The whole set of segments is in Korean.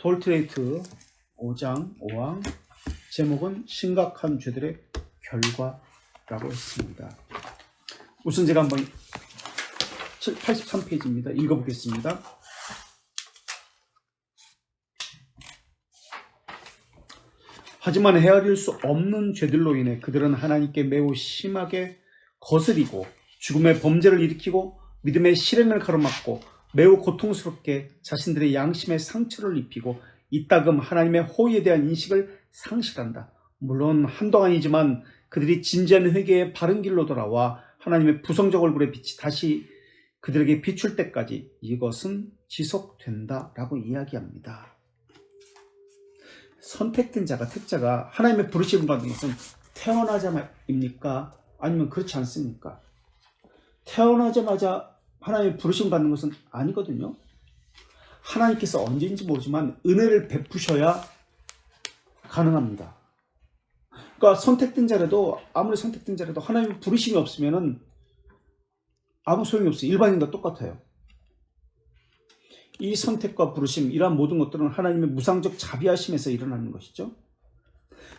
돌트레이트 5장 5항 제목은 심각한 죄들의 결과라고 했습니다. 우선 제가 한번 83페이지입니다. 읽어보겠습니다. 하지만 헤아릴 수 없는 죄들로 인해 그들은 하나님께 매우 심하게 거스리고 죽음의 범죄를 일으키고 믿음의 실행을 가로막고 매우 고통스럽게 자신들의 양심에 상처를 입히고 이따금 하나님의 호의에 대한 인식을 상실한다. 물론 한동안이지만 그들이 진지한 회개의 바른 길로 돌아와 하나님의 부성적 얼굴의 빛이 다시 그들에게 비출 때까지 이것은 지속된다라고 이야기합니다. 선택된 자가, 택자가 하나님의 부르심을 받는 것은 태어나자마자입니까? 아니면 그렇지 않습니까? 태어나자마자 하나님의 부르심을 받는 것은 아니거든요. 하나님께서 언제인지 모르지만 은혜를 베푸셔야 가능합니다. 그러니까 선택된 자라도, 아무리 선택된 자라도 하나님의 부르심이 없으면은 아무 소용이 없어요. 일반인과 똑같아요. 이 선택과 부르심, 이러한 모든 것들은 하나님의 무상적 자비하심에서 일어나는 것이죠.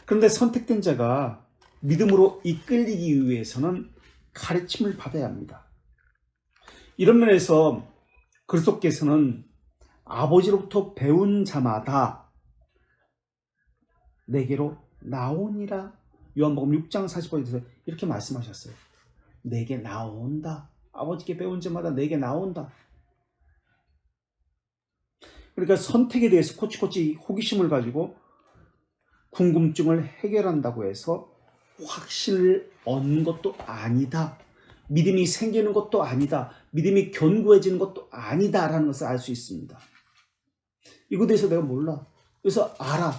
그런데 선택된 자가 믿음으로 이끌리기 위해서는 가르침을 받아야 합니다. 이런 면에서 그리스도께서는 아버지로부터 배운 자마다 내게로 나오니라. 요한복음 6장 40절에서 이렇게 말씀하셨어요. 내게 나온다. 아버지께 배운 자마다 내게 나온다. 그러니까 선택에 대해서 코치코치 호기심을 가지고 궁금증을 해결한다고 해서 확신을 얻는 것도 아니다. 믿음이 생기는 것도 아니다. 믿음이 견고해지는 것도 아니다라는 것을 알 수 있습니다. 이거에 대해서 내가 몰라. 그래서 알아.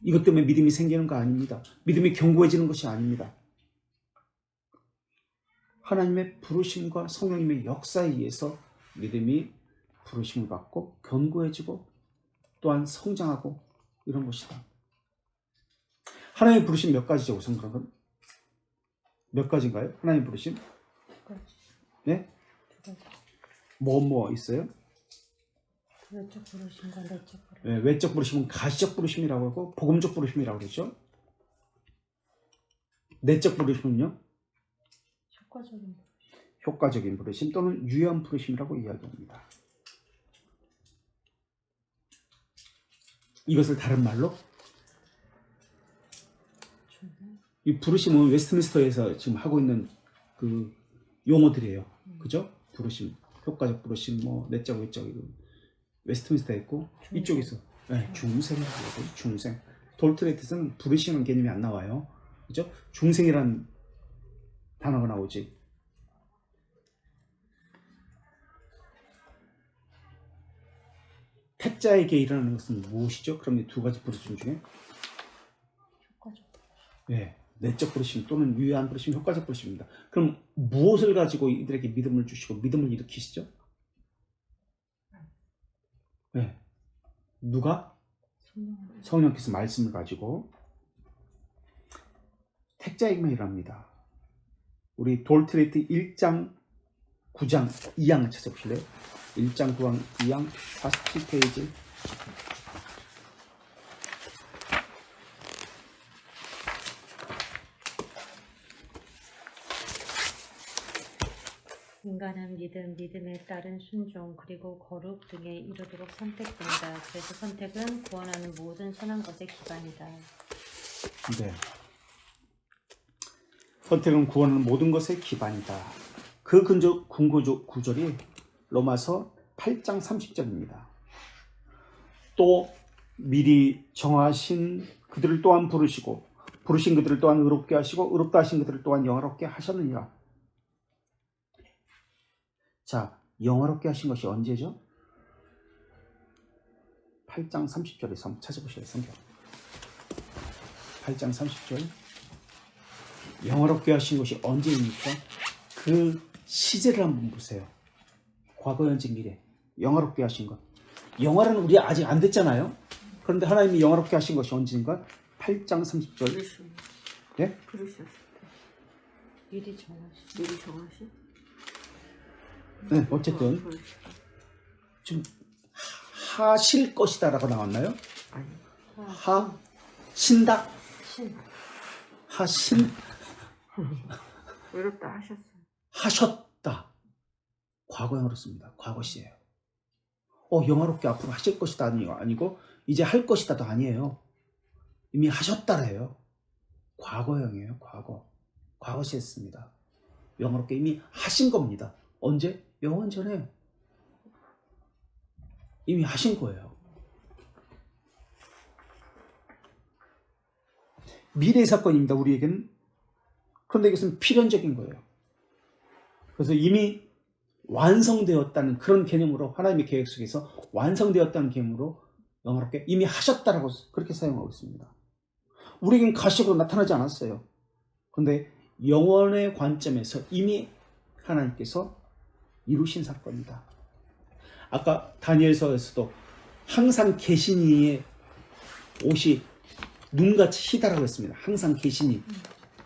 이것 때문에 믿음이 생기는 거 아닙니다. 믿음이 견고해지는 것이 아닙니다. 하나님의 부르심과 성령님의 역사에 의해서 믿음이 부르심을 받고 견고해지고 또한 성장하고 이런 것이다. 하나님의 부르심 몇 가지죠? 우선 그런 건 몇 가지인가요? 하나님의 부르심? 네? 뭐 있어요? 외적 부르심과 내적 부르심. 네, 외적 부르심은 가시적 부르심이라고 하고 복음적 부르심이라고 그러죠. 내적 부르심은요? 효과적인 부르심 또는 유효한 부르심이라고 이야기합니다. 이것을 다른 말로 이 부르심은 웨스트민스터에서 지금 하고 있는 그 용어들이에요. 그죠? 부르심, 효과적 부르심, 뭐 내적, 외적, 웨스트민스터에 있고 이쪽에서 중생이라고 해요. 중생. 돌트레이트에서는 부르심은 개념이 안 나와요. 그죠? 중생이라는 단어가 나오지. 택자에게 일어나는 것은 무엇이죠? 그럼 이 두 가지 부르심 중에 네, 내적 부르심 또는 유효한 부르심, 효과적 부르심입니다. 그럼 무엇을 가지고 이들에게 믿음을 주시고 믿음을 일으키시죠? 네, 누가? 성령께서 말씀을 가지고 택자에게만 일합니다. 우리 돌트레이트 1장 9장 2항 찾아보실래요? 1장 9항 2항 47페이지. 인간은 믿음, 믿음에 따른 순종, 그리고 거룩 등에 이르도록 선택된다. 그래서 선택은 구원하는 모든 선한 것의 기반이다. 네. 선택은 구원하는 모든 것의 기반이다. 그 구절이 로마서 8장 30절입니다. 또 미리 정하신 그들을 또한 부르시고 부르신 그들을 또한 의롭게 하시고 의롭다 하신 그들을 또한 영화롭게 하셨느니라. 자, 영화롭게 하신 것이 언제죠? 8장 30절에서 한번 찾아보셔야 성경. 8장 30절. 영화롭게 하신 것이 언제입니까? 그 시제를 한번 보세요. 과거, 현재, 미래. 영화롭게 하신 것. 영화는 우리 아직 안 됐잖아요. 그런데 하나님이 영화롭게 하신 것이 언제인가? 8장 30절. 네? 그러셨을 때. 미리 정하신? 네, 어쨌든 지금 하실 것이다라고 나왔나요? 아니, 하신다? 신. 하신? 외롭다 하셨어요. 하셨다. 과거형으로 씁니다. 과거 시예요. 영화롭게 앞으로 하실 것이다 아니고 이제 할 것이다도 아니에요. 이미 하셨다래요. 과거형이에요. 과거 시에 씁니다. 영화롭게 이미 하신 겁니다. 언제? 영원 전에 이미 하신 거예요. 미래의 사건입니다. 우리에게는. 그런데 이것은 필연적인 거예요. 그래서 이미 완성되었다는 그런 개념으로 하나님의 계획 속에서 완성되었다는 개념으로 영화롭게 이미 하셨다라고 그렇게 사용하고 있습니다. 우리에겐 가시적으로 나타나지 않았어요. 그런데 영원의 관점에서 이미 하나님께서 이루신 사건이다. 아까 다니엘서에서도 항상 계시니의 옷이 눈같이 희다라고 했습니다. 항상 계시니.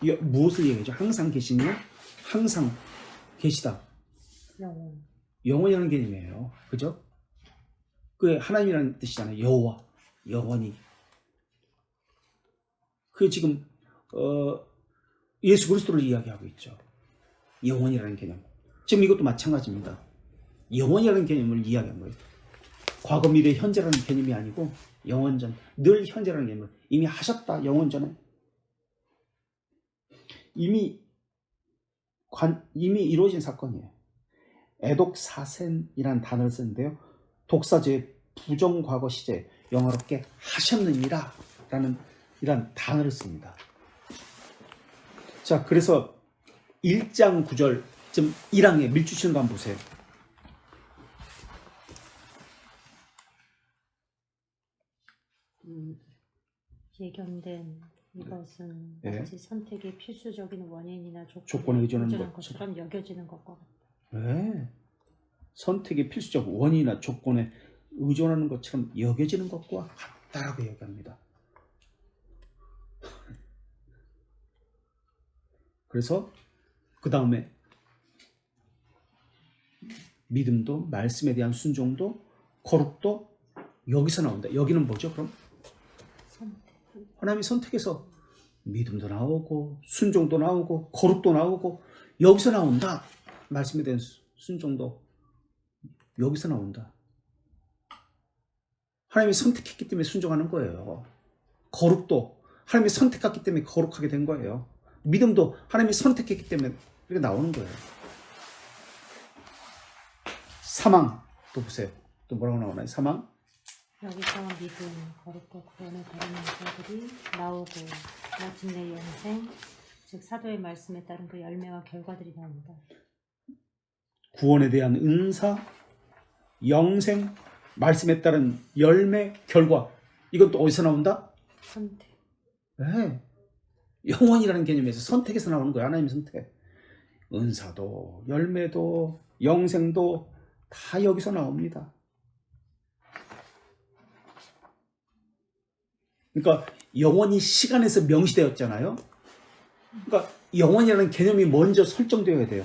이게 무엇을 얘기하죠? 항상 계시니? 항상 계시다. 영원. 영원이라는 개념이에요. 그죠? 그게 하나님이라는 뜻이잖아요. 여호와, 영원히. 그게 지금 예수 그리스도를 이야기하고 있죠. 영원이라는 개념. 지금 이것도 마찬가지입니다. 영원이라는 개념을 이야기한 거예요. 과거, 미래, 현재라는 개념이 아니고 영원전, 늘 현재라는 개념을 이미 하셨다. 영원전에. 이미 이루어진 사건이에요. 애독사센이라는 단어를 쓰는데요. 독사제 부정과거 시제 영화롭게 하셨느니라 라는 이런 단어를 씁니다. 자, 그래서 1장 9절 좀 1항에 밀주치는 거 한번 보세요. 예견된 이것은 네. 마치 선택의 필수적인 원인이나 조건에 의존하는 것처럼 여겨지는 것과 같다. 네. 선택의 필수적 원인이나 조건에 의존하는 것처럼 여겨지는 것과 같다라고 얘기합니다. 그래서 그 다음에 믿음도, 말씀에 대한 순종도, 거룩도 여기서 나온다. 여기는 뭐죠? 그럼 선택. 하나님이 선택해서 믿음도 나오고 순종도 나오고 거룩도 나오고 여기서 나온다. 말씀에 대한 순종도 여기서 나온다. 하나님이 선택했기 때문에 순종하는 거예요. 거룩도 하나님이 선택했기 때문에 거룩하게 된 거예요. 믿음도 하나님이 선택했기 때문에 이렇게 나오는 거예요. 사망 또 보세요. 또 뭐라고 나오나요? 사망. 여기서 믿음, 거룩과 구원에 따르는 자들이 나오고 마침내 영생, 즉 사도의 말씀에 따른 그 열매와 결과들이 나옵니다. 구원에 대한 은사, 영생, 말씀에 따른 열매, 결과. 이건 또 어디서 나온다? 선택. 네. 영원이라는 개념에서 선택에서 나오는 거예요. 하나님의 선택. 은사도, 열매도, 영생도 다 여기서 나옵니다. 그러니까 영원히 시간에서 명시되었잖아요. 그러니까 영원이라는 개념이 먼저 설정되어야 돼요.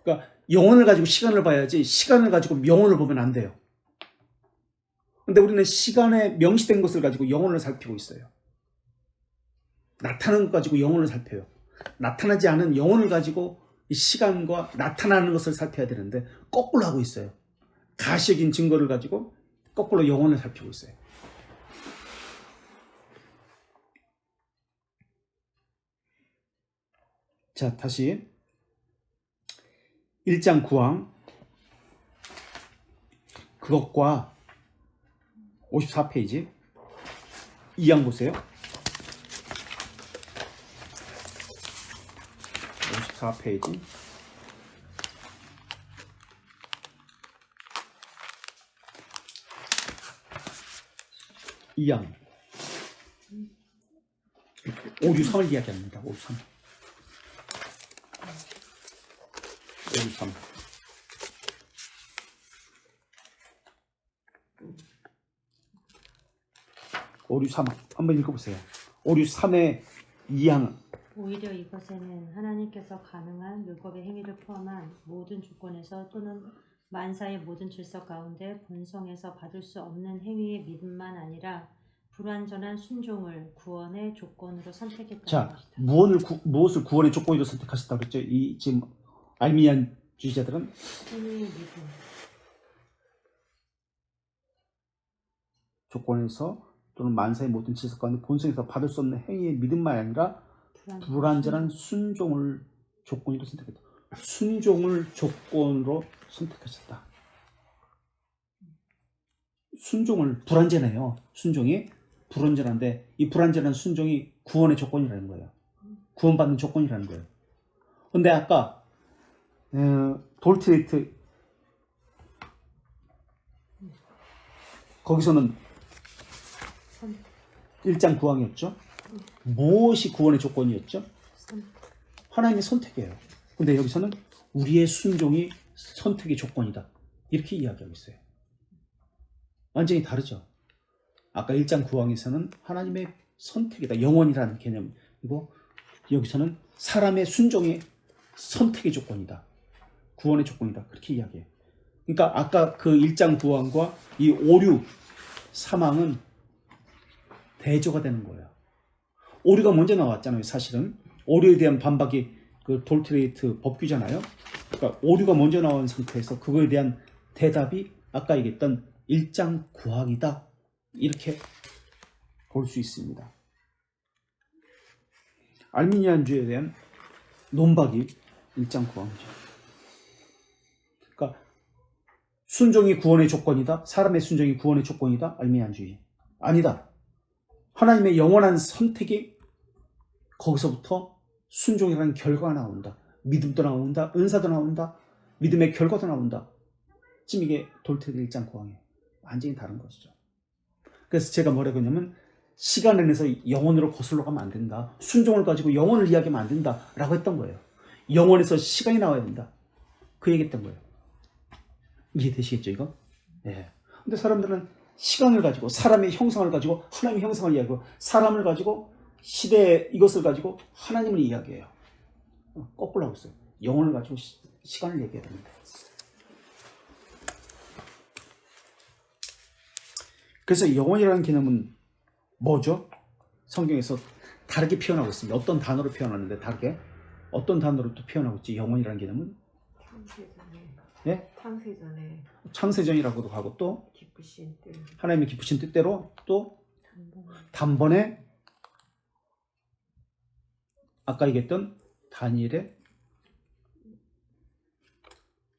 그러니까 영혼을 가지고 시간을 봐야지 시간을 가지고 영혼을 보면 안 돼요. 근데 우리는 시간에 명시된 것을 가지고 영혼을 살피고 있어요. 나타나는 것 가지고 영혼을 살펴요. 나타나지 않은 영혼을 가지고 시간과 나타나는 것을 살펴야 되는데 거꾸로 하고 있어요. 가시적인 증거를 가지고 거꾸로 영혼을 살피고 있어요. 자, 다시 1장 9항 그것과 54페이지 2항 보세요. 54페이지 2항 563을 이야기합니다. 563 563 한번 읽어보세요. 563의 2항. 오히려 이것에는 하나님께서 가능한 율법의 행위를 포함한 모든 조건에서 또는 만사의 모든 질서 가운데 본성에서 받을 수 없는 행위의 믿음만 아니라 불완전한 순종을 구원의 조건으로 선택했다는 자, 것이다. 무엇을 구원의 조건으로 선택하셨다고 그랬죠? 이 지금 알미니안 주의자들은 행위의 믿음, 조건에서 또는 만사의 모든 질서 가운데 본성에서 받을 수 없는 행위의 믿음만 아니라 불완전한 순종을 조건으로 선택했다. 순종을 조건으로 선택하셨다. 순종을 불완전해요. 순종이 불완전한데 이 불완전한 순종이 구원의 조건이라는 거예요. 구원받는 조건이라는 거예요. 근데 아까 돌트레이트 거기서는 선, 1장 9항이었죠. 무엇이 구원의 조건이었죠? 선, 하나님의 선택이에요. 근데 여기서는 우리의 순종이 선택의 조건이다. 이렇게 이야기하고 있어요. 완전히 다르죠. 아까 1장 9항에서는 하나님의 선택이다. 영원이라는 개념이고 여기서는 사람의 순종이 선택의 조건이다. 구원의 조건이다. 그렇게 이야기해요. 그러니까 아까 그 1장 9항과 이 5, 6, 3항은 대조가 되는 거예요. 오류가 먼저 나왔잖아요. 사실은 오류에 대한 반박이 그 돌트레이트 법규잖아요. 그러니까 오류가 먼저 나온 상태에서 그거에 대한 대답이 아까 얘기했던 1장 9항이다. 이렇게 볼 수 있습니다. 알미니안주에 대한 논박이 1장 9항이죠. 그러니까 순종이 구원의 조건이다. 사람의 순종이 구원의 조건이다. 알미니안주의. 아니다. 하나님의 영원한 선택이 거기서부터 순종이라는 결과가 나온다. 믿음도 나온다. 은사도 나온다. 믿음의 결과도 나온다. 지금 이게 돌트레이트 1장 9항이에요. 완전히 다른 것이죠. 그래서 제가 뭐라고 했냐면 시간 안에서 영혼으로 거슬러 가면 안 된다. 순종을 가지고 영혼을 이야기하면 안 된다. 라고 했던 거예요. 영혼에서 시간이 나와야 된다. 그 얘기했던 거예요. 이해되시겠죠 이거? 예. 근데 사람들은 시간을 가지고 사람의 형상을 가지고 하나님의 형상을 이야기하고 사람을 가지고 시대 이것을 가지고 하나님을 이야기해요. 거꾸로 하고 있어요. 영혼을 가지고 시간을 얘기해야 됩니다. 그래서 영혼이라는 개념은 뭐죠? 성경에서 다르게 표현하고 있습니다. 어떤 단어로 표현하는데 다르게 어떤 단어로 또 표현하고 있지? 영혼이라는 개념은 창세전에 네? 창세전에 창세전이라고도 하고 또 기쁘신 뜻 하나님의 기쁘신 뜻대로 또 단번에 단번에 아까 얘기했던 다니엘의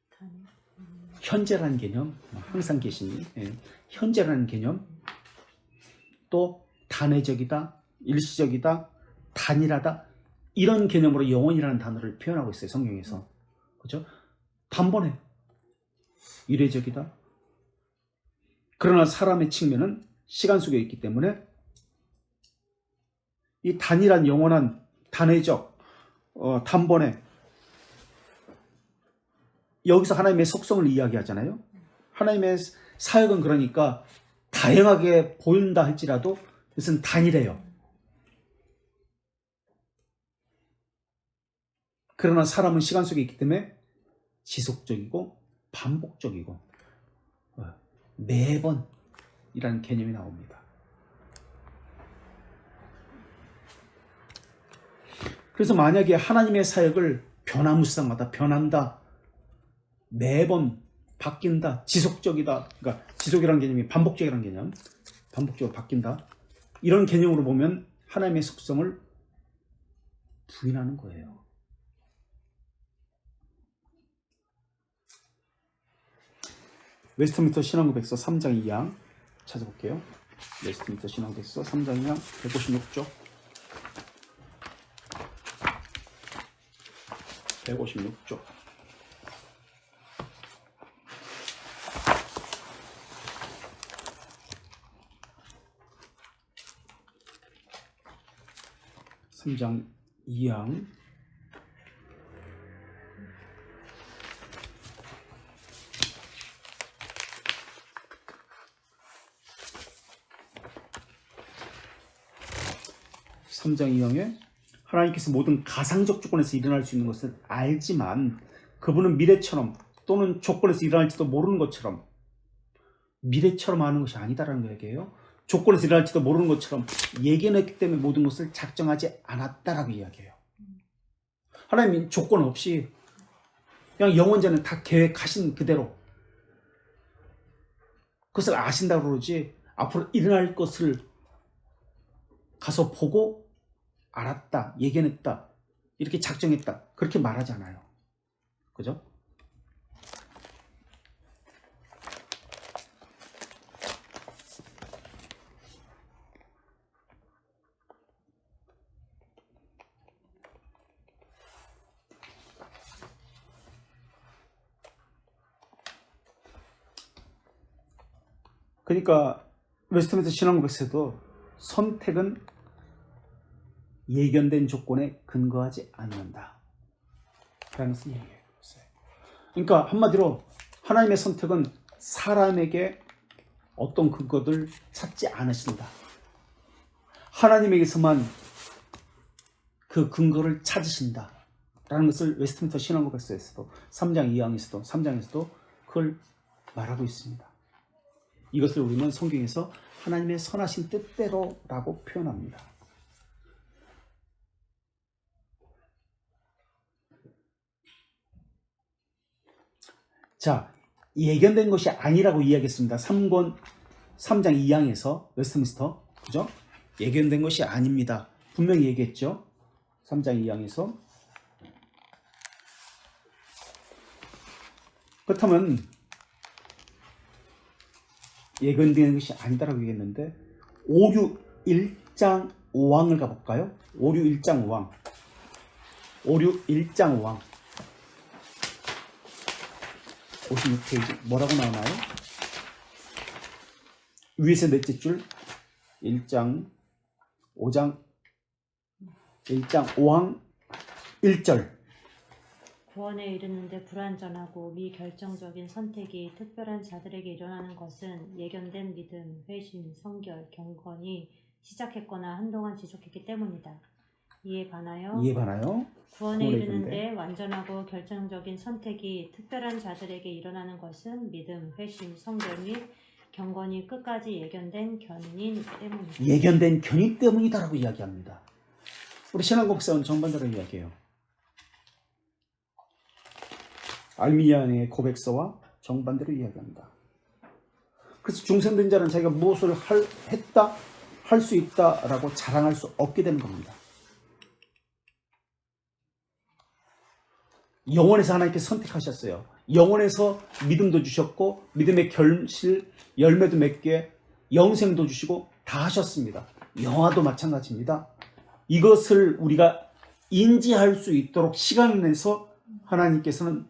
단, 현재라는 개념, 항상 계시니 현재라는 개념, 또 단회적이다, 일시적이다, 단일하다 이런 개념으로 영혼이라는 단어를 표현하고 있어요. 성경에서. 그렇죠? 단번에 일회적이다. 그러나 사람의 측면은 시간 속에 있기 때문에 이 단일한 영원한 단회적 단번에 여기서 하나님의 속성을 이야기하잖아요. 하나님의 사역은 그러니까 다양하게 보인다 할지라도 이것은 단일해요. 그러나 사람은 시간 속에 있기 때문에 지속적이고 반복적이고 매번이라는 개념이 나옵니다. 그래서 만약에 하나님의 사역을 변화무쌍하다, 변한다, 매번 바뀐다, 지속적이다, 그러니까 지속이라는 개념이 반복적이라는 개념, 반복적으로 바뀐다, 이런 개념으로 보면 하나님의 속성을 부인하는 거예요. 웨스트민스터 신앙고백서 3장 2항 찾아볼게요. 웨스트민스터 신앙고백서 3장 2항 156쪽 156쪽 (3장 2항) (3장 2항에) 하나님께서 모든 가상적 조건에서 일어날 수 있는 것을 알지만 그분은 미래처럼 또는 조건에서 일어날지도 모르는 것처럼 미래처럼 하는 것이 아니다라는 얘기예요. 조건에서 일어날지도 모르는 것처럼 예견했기 때문에 모든 것을 작정하지 않았다라고 이야기해요. 하나님이 조건 없이 그냥 영원전에 다 계획하신 그대로 그것을 아신다고 그러지 앞으로 일어날 것을 가서 보고 알았다, 예견했다, 이렇게 작정했다 그렇게 말하지 않아요. 그죠? 그러니까 웨스트민스터 신앙고백에서도 선택은 예견된 조건에 근거하지 않는다 라는 것을 얘기해요. 그러니까 한마디로 하나님의 선택은 사람에게 어떤 근거를 찾지 않으신다. 하나님에게서만 그 근거를 찾으신다 라는 것을 웨스트민스터 신앙고백서에서도 3장 2항에서도 3장에서도 그걸 말하고 있습니다. 이것을 우리는 성경에서 하나님의 선하신 뜻대로라고 표현합니다. 자, 예견된 것이 아니라고 이야기했습니다. 3장 2항에서 웨스트민스터, 그죠? 예견된 것이 아닙니다. 분명히 얘기했죠. 3장 2항에서. 그렇다면 예견된 것이 아니다라고 얘기했는데 오류 1장 5항을 가볼까요? 오류 1장 5항. 오류 1장 5항. 56페이지 뭐라고 나오나요? 위에서 넷째 줄 1장 5장 5항 1절. 구원에 이르는데 불완전하고 미결정적인 선택이 특별한 자들에게 일어나는 것은 예견된 믿음, 회심, 성결, 경건이 시작했거나 한동안 지속했기 때문이다. 이에 반하여 구원에 이르는데 완전하고 결정적인 선택이 특별한 자들에게 일어나는 것은 믿음, 회심, 성결 및 경건이 끝까지 예견된 견인이기 때문이다. 예견된 견인 때문이다라고 이야기합니다. 우리 신앙고백서는 정반대로 이야기해요. 알미니아의 고백서와 정반대로 이야기합니다. 그래서 중생된 자는 자기가 무엇을 할 수 있다라고 자랑할 수 없게 되는 겁니다. 영원에서 하나님께 선택하셨어요. 영원에서 믿음도 주셨고 믿음의 결실, 열매도 맺게 영생도 주시고 다 하셨습니다. 영화도 마찬가지입니다. 이것을 우리가 인지할 수 있도록 시간을 내서 하나님께서는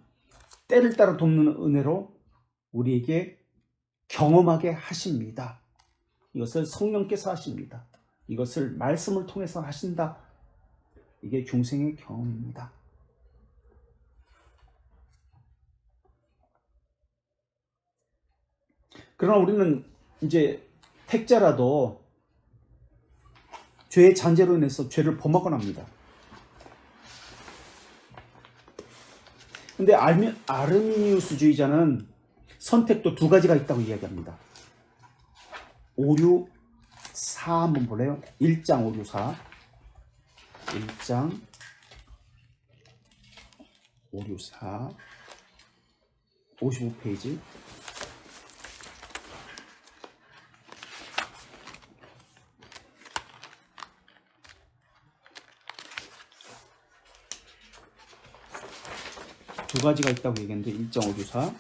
때를 따라 돕는 은혜로 우리에게 경험하게 하십니다. 이것을 성령께서 하십니다. 이것을 말씀을 통해서 하신다. 이게 중생의 경험입니다. 그러나 우리는 이제 택자라도 죄의 잔재로 인해서 죄를 범하곤 합니다. 근데 아르미니우스주의자는 선택도 두 가지가 있다고 이야기합니다. 오류 4 한번 볼래요? 1장 오류 4. 1장 오류 4. 55페이지. 두 가지가 있다고 얘기했는데 1.5교사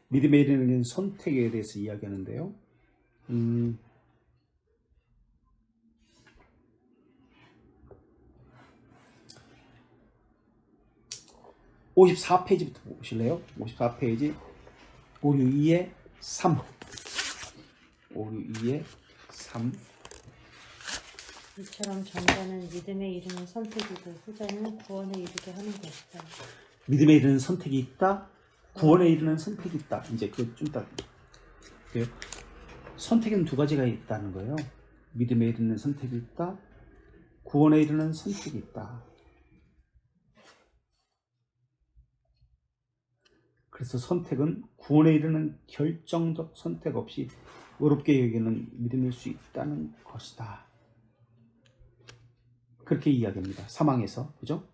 믿음에 이르는 선택에 대해서 이야기하는데요. 54페이지부터 보실래요? 54페이지 오류 2의 3. 오류 2의 3. 이처럼 전자는 믿음에 이르는 선택이고 후자는 구원에 이르게 하는 것이다. 믿음에 이르는 선택이 있다. 구원에 이르는 선택이 있다. 이제 그 좀 이따 볼게요. 선택은 두 가지가 있다는 거예요. 믿음에 이르는 선택이 있다. 구원에 이르는 선택이 있다. 그래서 선택은 구원에 이르는 결정적 선택 없이 어렵게 여기는 믿음일 수 있다는 것이다. 그렇게 이야기합니다. 사망에서. 그죠?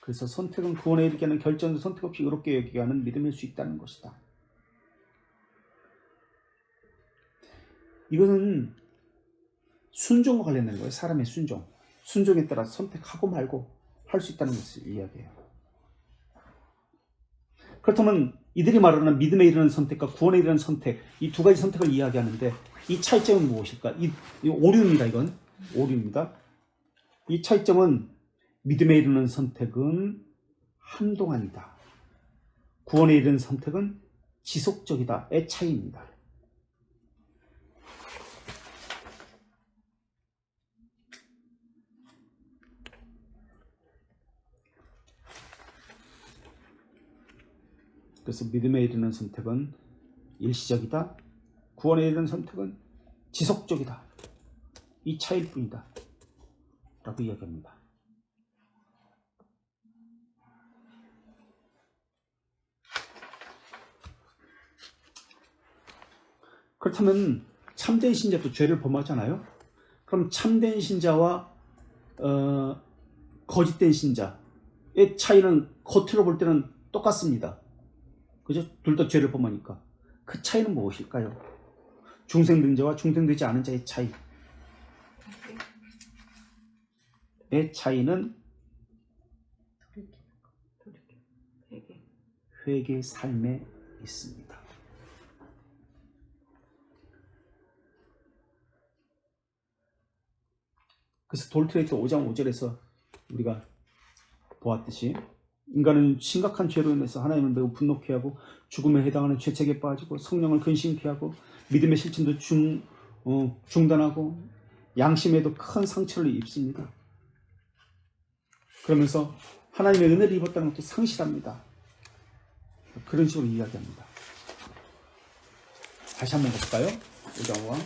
그래서 선택은 구원에 이르게 하는 결정적 선택 없이 어렵게 여기게 하는 믿음일 수 있다는 것이다. 이것은 순종과 관련된 거예요. 사람의 순종. 순종에 따라 선택하고 말고 할 수 있다는 것을 이야기해요. 그렇다면 이들이 말하는 믿음에 이르는 선택과 구원에 이르는 선택, 이 두 가지 선택을 이야기하는데 이 차이점은 무엇일까? 이 오류입니다. 이건 오류입니다. 이 차이점은 믿음에 이르는 선택은 한동안이다. 구원에 이르는 선택은 지속적이다의 차이입니다. 그래서 믿음에 이르는 선택은 일시적이다. 구원에 이르는 선택은 지속적이다. 이 차이일 뿐이다. 라고 이야기합니다. 그렇다면 참된 신자도 죄를 범하잖아요. 그럼 참된 신자와 거짓된 신자의 차이는 겉으로 볼 때는 똑같습니다. 그죠? 둘 다 죄를 범하니까. 그 차이는 무엇일까요? 중생된 자와 중생되지 않은 자의 차이. 의 차이는 회개 삶에 있습니다. 그래서 돌트레이트 5장 5절에서 우리가 보았듯이 인간은 심각한 죄로 인해서 하나님을 매우 분노케 하고 죽음에 해당하는 죄책에 빠지고 성령을 근심케 하고 믿음의 실천도 중단하고 양심에도 큰 상처를 입습니다. 그러면서 하나님의 은혜를 입었다는 것도 상실합니다. 그런 식으로 이야기합니다. 다시 한번 볼까요? 오정왕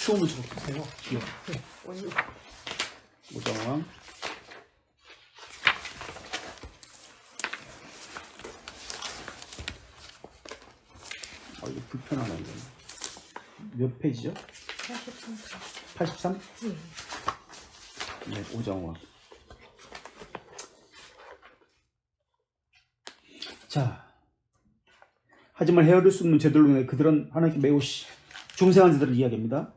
추움을 좀 주세요. 오정왕 이거 불편하네. 이거. 몇 페이지죠? 83? 네, 오정왕. 자, 하지만 헤아릴 수 없는 죄들로 인해 그들은 하나님께 매우 중생한 자들을 이야기합니다.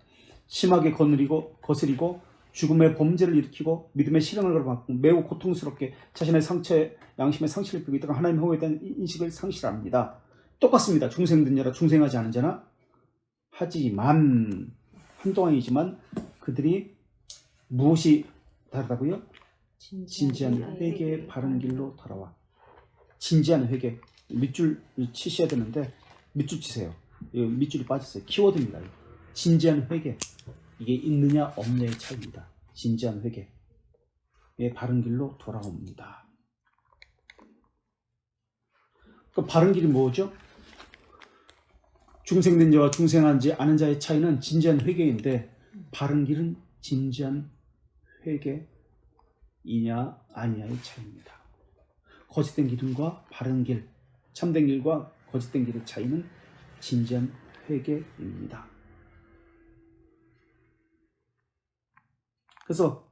심하게 거스리고 죽음의 범죄를 일으키고 믿음의 실현을 걸어맞고 매우 고통스럽게 자신의 상처에 양심의 상실을 입고 있다가 하나님의 호에 대한 인식을 상실합니다. 똑같습니다. 중생된 자나 중생하지 않은 자나. 하지만 한동안이지만 그들이 무엇이 다르다고요? 진지한 회개의 바른 길로 돌아와. 진지한 회개. 밑줄 치셔야 되는데 밑줄 치세요. 밑줄이 빠졌어요. 키워드입니다. 진지한 회개. 이게 있느냐 없느냐의 차이입니다. 진지한 회개의 바른 길로 돌아옵니다. 그 바른 길이 뭐죠? 중생된 자와 중생하지 않은 자의 차이는 진지한 회개인데 바른 길은 진지한 회개이냐 아니냐의 차이입니다. 거짓된 길과 바른 길, 참된 길과 거짓된 길의 차이는 진지한 회개입니다. 그래서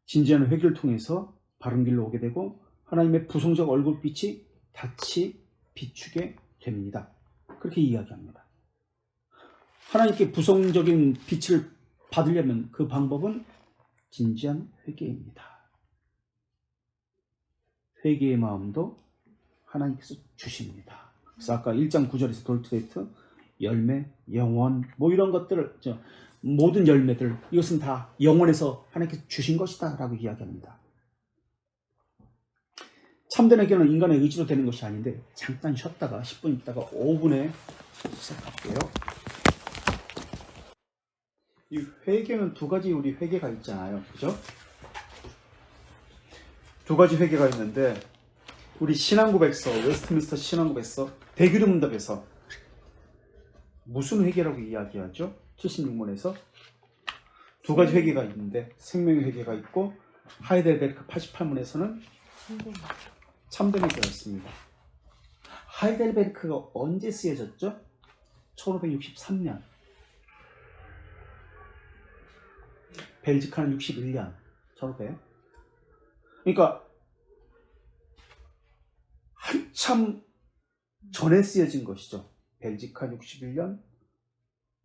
진지한 회개를 통해서 바른 길로 오게 되고 하나님의 부성적 얼굴빛이 다시 비추게 됩니다. 그렇게 이야기합니다. 하나님께 부성적인 빛을 받으려면 그 방법은 진지한 회개입니다. 회개의 마음도 하나님께서 주십니다. 그래서 아까 1장 9절에서 돌트레이트, 열매, 영원 뭐 이런 것들을 모든 열매들 이것은 다 영원에서 하나님께서 주신 것이다 라고 이야기합니다. 참된 회개는 인간의 의지로 되는 것이 아닌데 잠깐 쉬었다가 10분 있다가 5분에 시작할게요. 이 회개는 두 가지 우리 회개가 있잖아요. 그죠? 두 가지 회개가 있는데 우리 신앙고백서, 웨스트민스터 신앙고백서 대규리 문답에서 무슨 회개라고 이야기하죠? 76문에서 두 가지 회개가 있는데 생명의 회개가 있고 하이델베르크 88문에서는 참됨이 되었습니다. 하이델베르크가 언제 쓰여졌죠? 1563년. 벨지카는 61년. 1500. 그러니까 한참 전에 쓰여진 것이죠. 벨지카 61년,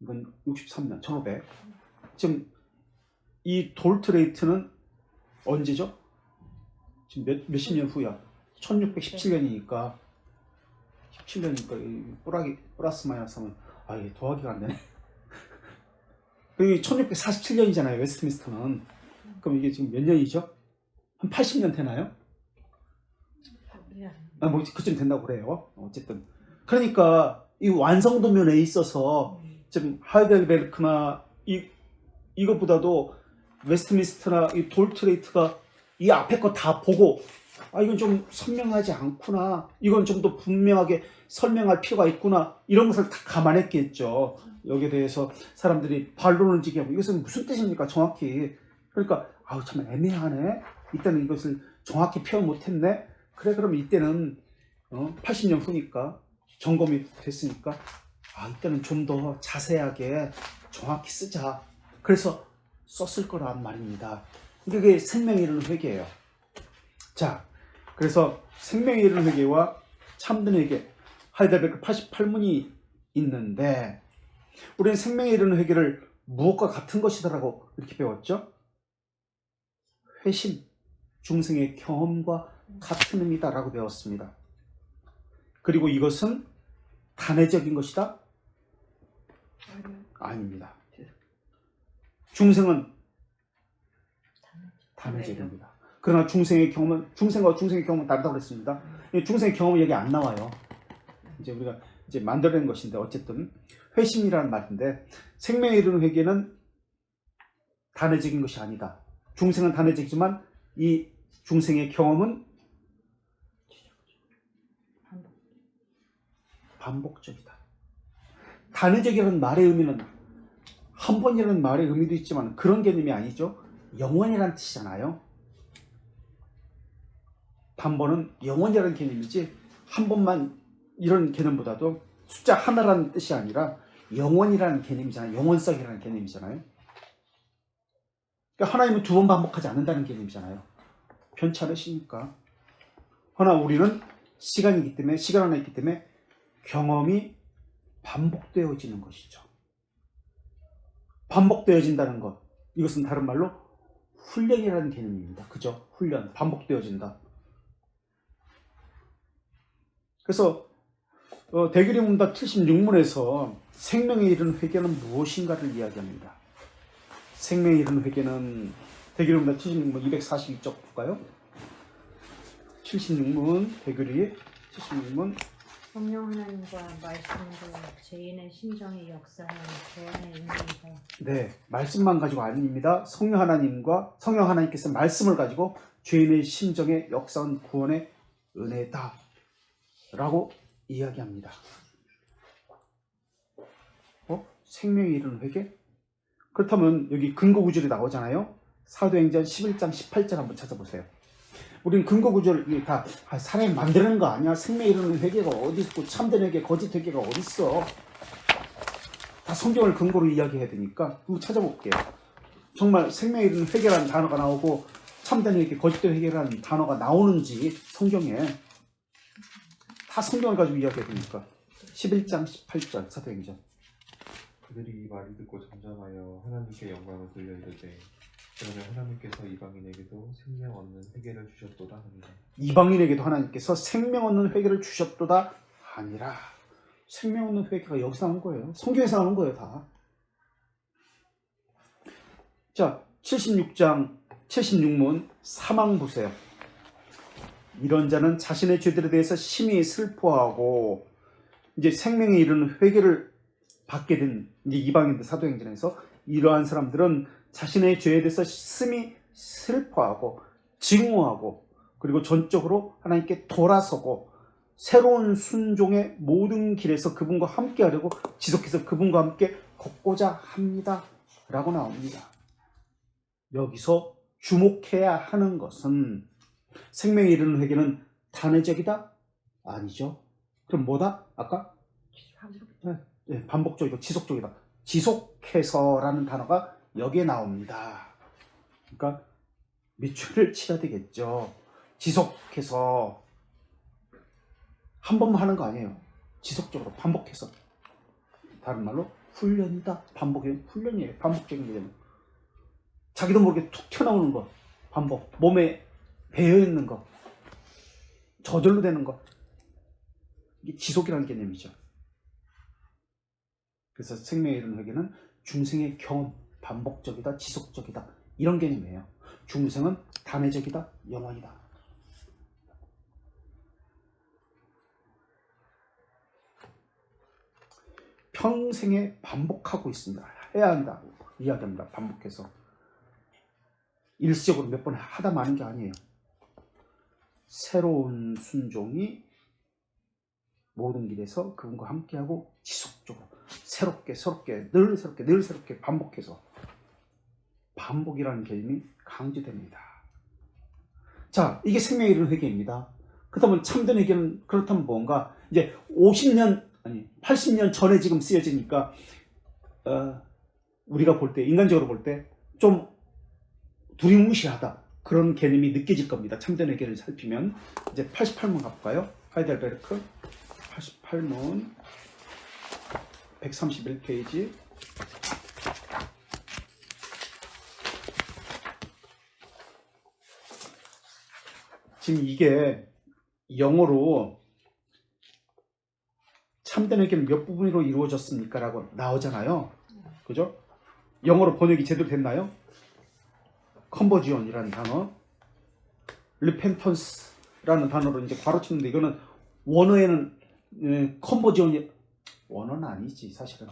이건 63년, 1500. 지금 이 돌트레이트는 언제죠? 지금 몇십 년 후야. 1617년이니까 17년이니까 플러스 마이너스 하면 이게 더하기가 안 되네. 그리고 1647년이잖아요. 웨스트민스터는. 그럼 이게 지금 몇 년이죠? 한 80년 되나요? 뭐 그쯤 된다고 그래요. 어쨌든 그러니까 이 완성도 면에 있어서 지금 하이델베르크나 이것보다도 웨스트민스터나 이 돌트레이트가 이 앞에 거 다 보고 이건 좀 선명하지 않구나, 이건 좀 더 분명하게 설명할 필요가 있구나, 이런 것을 다 감안했겠죠. 여기에 대해서 사람들이 반론을 지게 이것은 무슨 뜻입니까 정확히. 그러니까 참 애매하네, 이때는 이것을 정확히 표현 못했네. 그래, 그럼 이때는 80년 후니까 점검이 됐으니까 이때는 좀 더 자세하게 정확히 쓰자, 그래서 썼을 거란 말입니다. 그게 생명에 이르는 회개예요. 자, 그래서 생명에 이르는 회개와 참된 회개, 하이델베르크 88문이 있는데 우리는 생명에 이르는 회개를 무엇과 같은 것이다라고 이렇게 배웠죠? 회심, 중생의 경험과 같은 의미다라고 배웠습니다. 그리고 이것은 단회적인 것이다? 아닙니다. 중생은 단회적입니다. 그러나 중생과 중생의 경험은 다르다고 그랬습니다. 중생의 경험은 여기 안 나와요. 이제 우리가 만들어낸 것인데, 어쨌든 회심이라는 말인데, 생명에 이르는 회개는 단회적인 것이 아니다. 중생은 단회적이지만 이 중생의 경험은 반복적이다. 단회적이라는 말의 의미는 한 번이라는 말의 의미도 있지만 그런 개념이 아니죠. 영원이라는 뜻이잖아요. 단번은 영원이라는 개념이지, 한 번만 이런 개념보다도 숫자 하나라는 뜻이 아니라 영원이라는 개념이잖아요. 영원성이라는 개념이잖아요. 그러니까 하나님은 두 번 반복하지 않는다는 개념이잖아요. 편치 않으시니까. 그러나 우리는 시간 하나 있기 때문에 경험이 반복되어지는 것이죠. 반복되어진다는 것, 이것은 다른 말로 훈련이라는 개념입니다. 그죠? 훈련, 반복되어진다. 그래서 대규리 문답 76문에서 생명에 이르는 회개는 무엇인가를 이야기합니다. 생명에 이르는 회개는 대규리 문답 76문 242쪽 볼까요? 76문, 대규리 76문. 성령 하나님과 말씀으로 죄인의 심정이 역사하는 구원의 은혜이다. 네, 말씀만 가지고 아닙니다. 성령 하나님께서 말씀을 가지고 죄인의 심정에 역사한 구원의 은혜다 라고 이야기합니다. 생명에 이르는 회개? 그렇다면 여기 근거 구절이 나오잖아요. 사도행전 11장 18절 한번 찾아보세요. 우리는 근거 구절을 다 사람이 만드는 거 아니야. 생명에 이르는 회개가 어디 있고 참된 회개, 거짓 회개가 어디 있어. 다 성경을 근거로 이야기해야 되니까 한번 찾아볼게요. 정말 생명에 이르는 회개라는 단어가 나오고 참된 회개, 거짓된 회개라는 단어가 나오는지 성경에, 다 성경을 가지고 이야기해야 되니까. 11장 18절 사도행전. 그들이 이 말을 듣고 잠잠하여 하나님께 영광을 돌려 이르되 그러면 하나님께서 이방인에게도 생명 얻는 회개를 주셨도다 하니라. 이방인에게도 하나님께서 생명 얻는 회개를 주셨도다 하니라. 생명 얻는 회개가 여기서 나온 거예요. 성경에서 나온 거예요, 다. 자, 76장 76문 사망 보세요. 이런 자는 자신의 죄들에 대해서 심히 슬퍼하고 이제 생명에 이르는 회개를 받게 된 이제 이방인들, 사도행전에서 이러한 사람들은 자신의 죄에 대해서 심히 슬퍼하고 증오하고 그리고 전적으로 하나님께 돌아서고 새로운 순종의 모든 길에서 그분과 함께 하려고 지속해서 그분과 함께 걷고자 합니다 라고 나옵니다. 여기서 주목해야 하는 것은 생명에 이르는 회개는 단회적이다? 아니죠. 그럼 뭐다? 아까? 반복적이고 지속적이다. 지속해서라는 단어가 여기에 나옵니다. 그러니까 밑줄을 치야 되겠죠. 지속해서 한 번만 하는 거 아니에요. 지속적으로 반복해서. 다른 말로 훈련이다. 반복의 훈련이에요. 반복적인 개념. 자기도 모르게 툭 튀어나오는 거. 반복. 몸에 배어있는 거. 저절로 되는 거. 이게 지속이라는 개념이죠. 그래서 생명에 이르는 회개는 중생의 경험, 반복적이다, 지속적이다 이런 개념이에요. 중생은 단회적이다, 영원이다. 평생에 반복하고 있습니다. 해야 한다고 이야기합니다. 반복해서. 일시적으로 몇 번 하다 마는 게 아니에요. 새로운 순종이 모든 길에서 그분과 함께하고 지속적으로 새롭게 늘 새롭게 반복해서 반복이라는 개념이 강조됩니다. 자, 이게 생명에 이르는 회개입니다. 그렇다면 참된 회개는 그렇다면 뭔가 이제 50년 아니 80년 전에 지금 쓰여지니까 우리가 볼 때 인간적으로 볼 때 좀 두리뭉실하다 그런 개념이 느껴질 겁니다. 참된 회개를 살피면 이제 88문 가볼까요? 하이델베르크 88문 131페이지. 지금 이게 영어로 참된 회개는 몇 부분으로 이루어졌습니까? 라고 나오잖아요. 그죠? 영어로 번역이 제대로 됐나요? 컨버지온이라는 단어, 리펜턴스라는 단어로 이제 괄호치는데 이거는 원어에는 컨버지온이 원어는 아니지 사실은.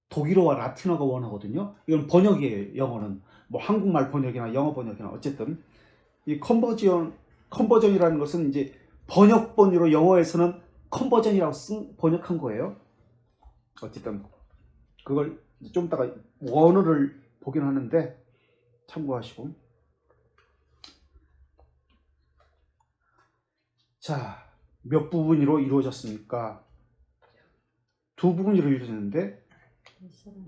독일어와 라틴어가 원어거든요. 이건 번역이에요. 영어는 뭐 한국말 번역이나 영어 번역이나 어쨌든 이 컨버전이라는 것은 이제 번역본으로 영어에서는 컨버전이라고 번역한 거예요. 어쨌든 그걸 좀 이따가 원어를 보긴 하는데 참고하시고. 자, 몇 부분으로 이루어졌습니까? 두 부분으로 이루어졌는데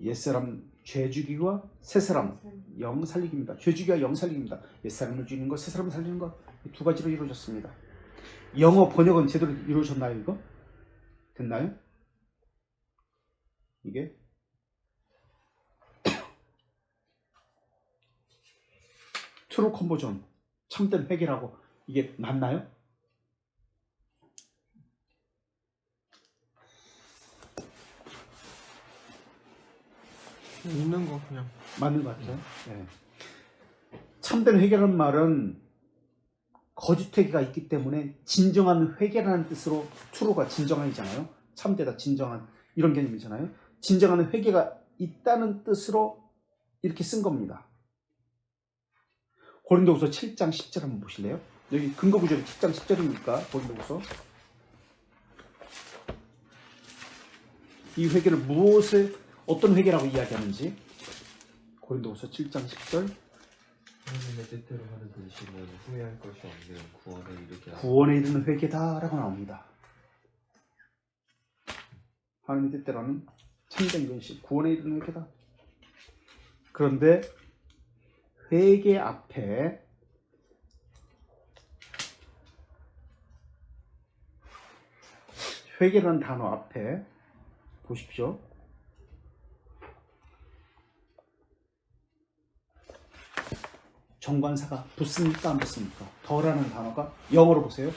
옛사람 죄 죽이기와 새사람 영 살리기입니다. 죄 죽이기와 영 살리기입니다. 옛사람을 죽이는 것, 새사람을 살리는 것 두 가지로 이루어졌습니다. 영어 번역은 제대로 이루어졌나요? 이거? 됐나요? 이게? 트루 컨버전, 참된 회개라고 이게 맞나요? 있는 거 그냥 맞는 것 같죠? 네. 참된 회개라는 말은 거짓 회개가 있기 때문에 진정한 회개라는 뜻으로 트루가 진정한이잖아요. 참되다, 진정한 이런 개념이잖아요. 진정한 회개가 있다는 뜻으로 이렇게 쓴 겁니다. 고린도후서 7장 10절 한번 보실래요? 여기 근거 구절이 7장 10절이니까 고린도후서. 이 회개를 어떤 회개라고 이야기하는지. 고린도후서 7장 10절. 하나님의 뜻대로 하는 근심은 후회할 것이 없는 구원에 이르게 하라. 구원에 이르는 회개다라고 나옵니다. 하나님의 뜻대로 하는 참된 근심, 구원에 이르는 회개다. 그런데 회개 앞에 회개라는 단어 앞에 보십시오. 정관사가 붙습니까? 안 붙습니까? 더라는 단어가 영어로 보세요.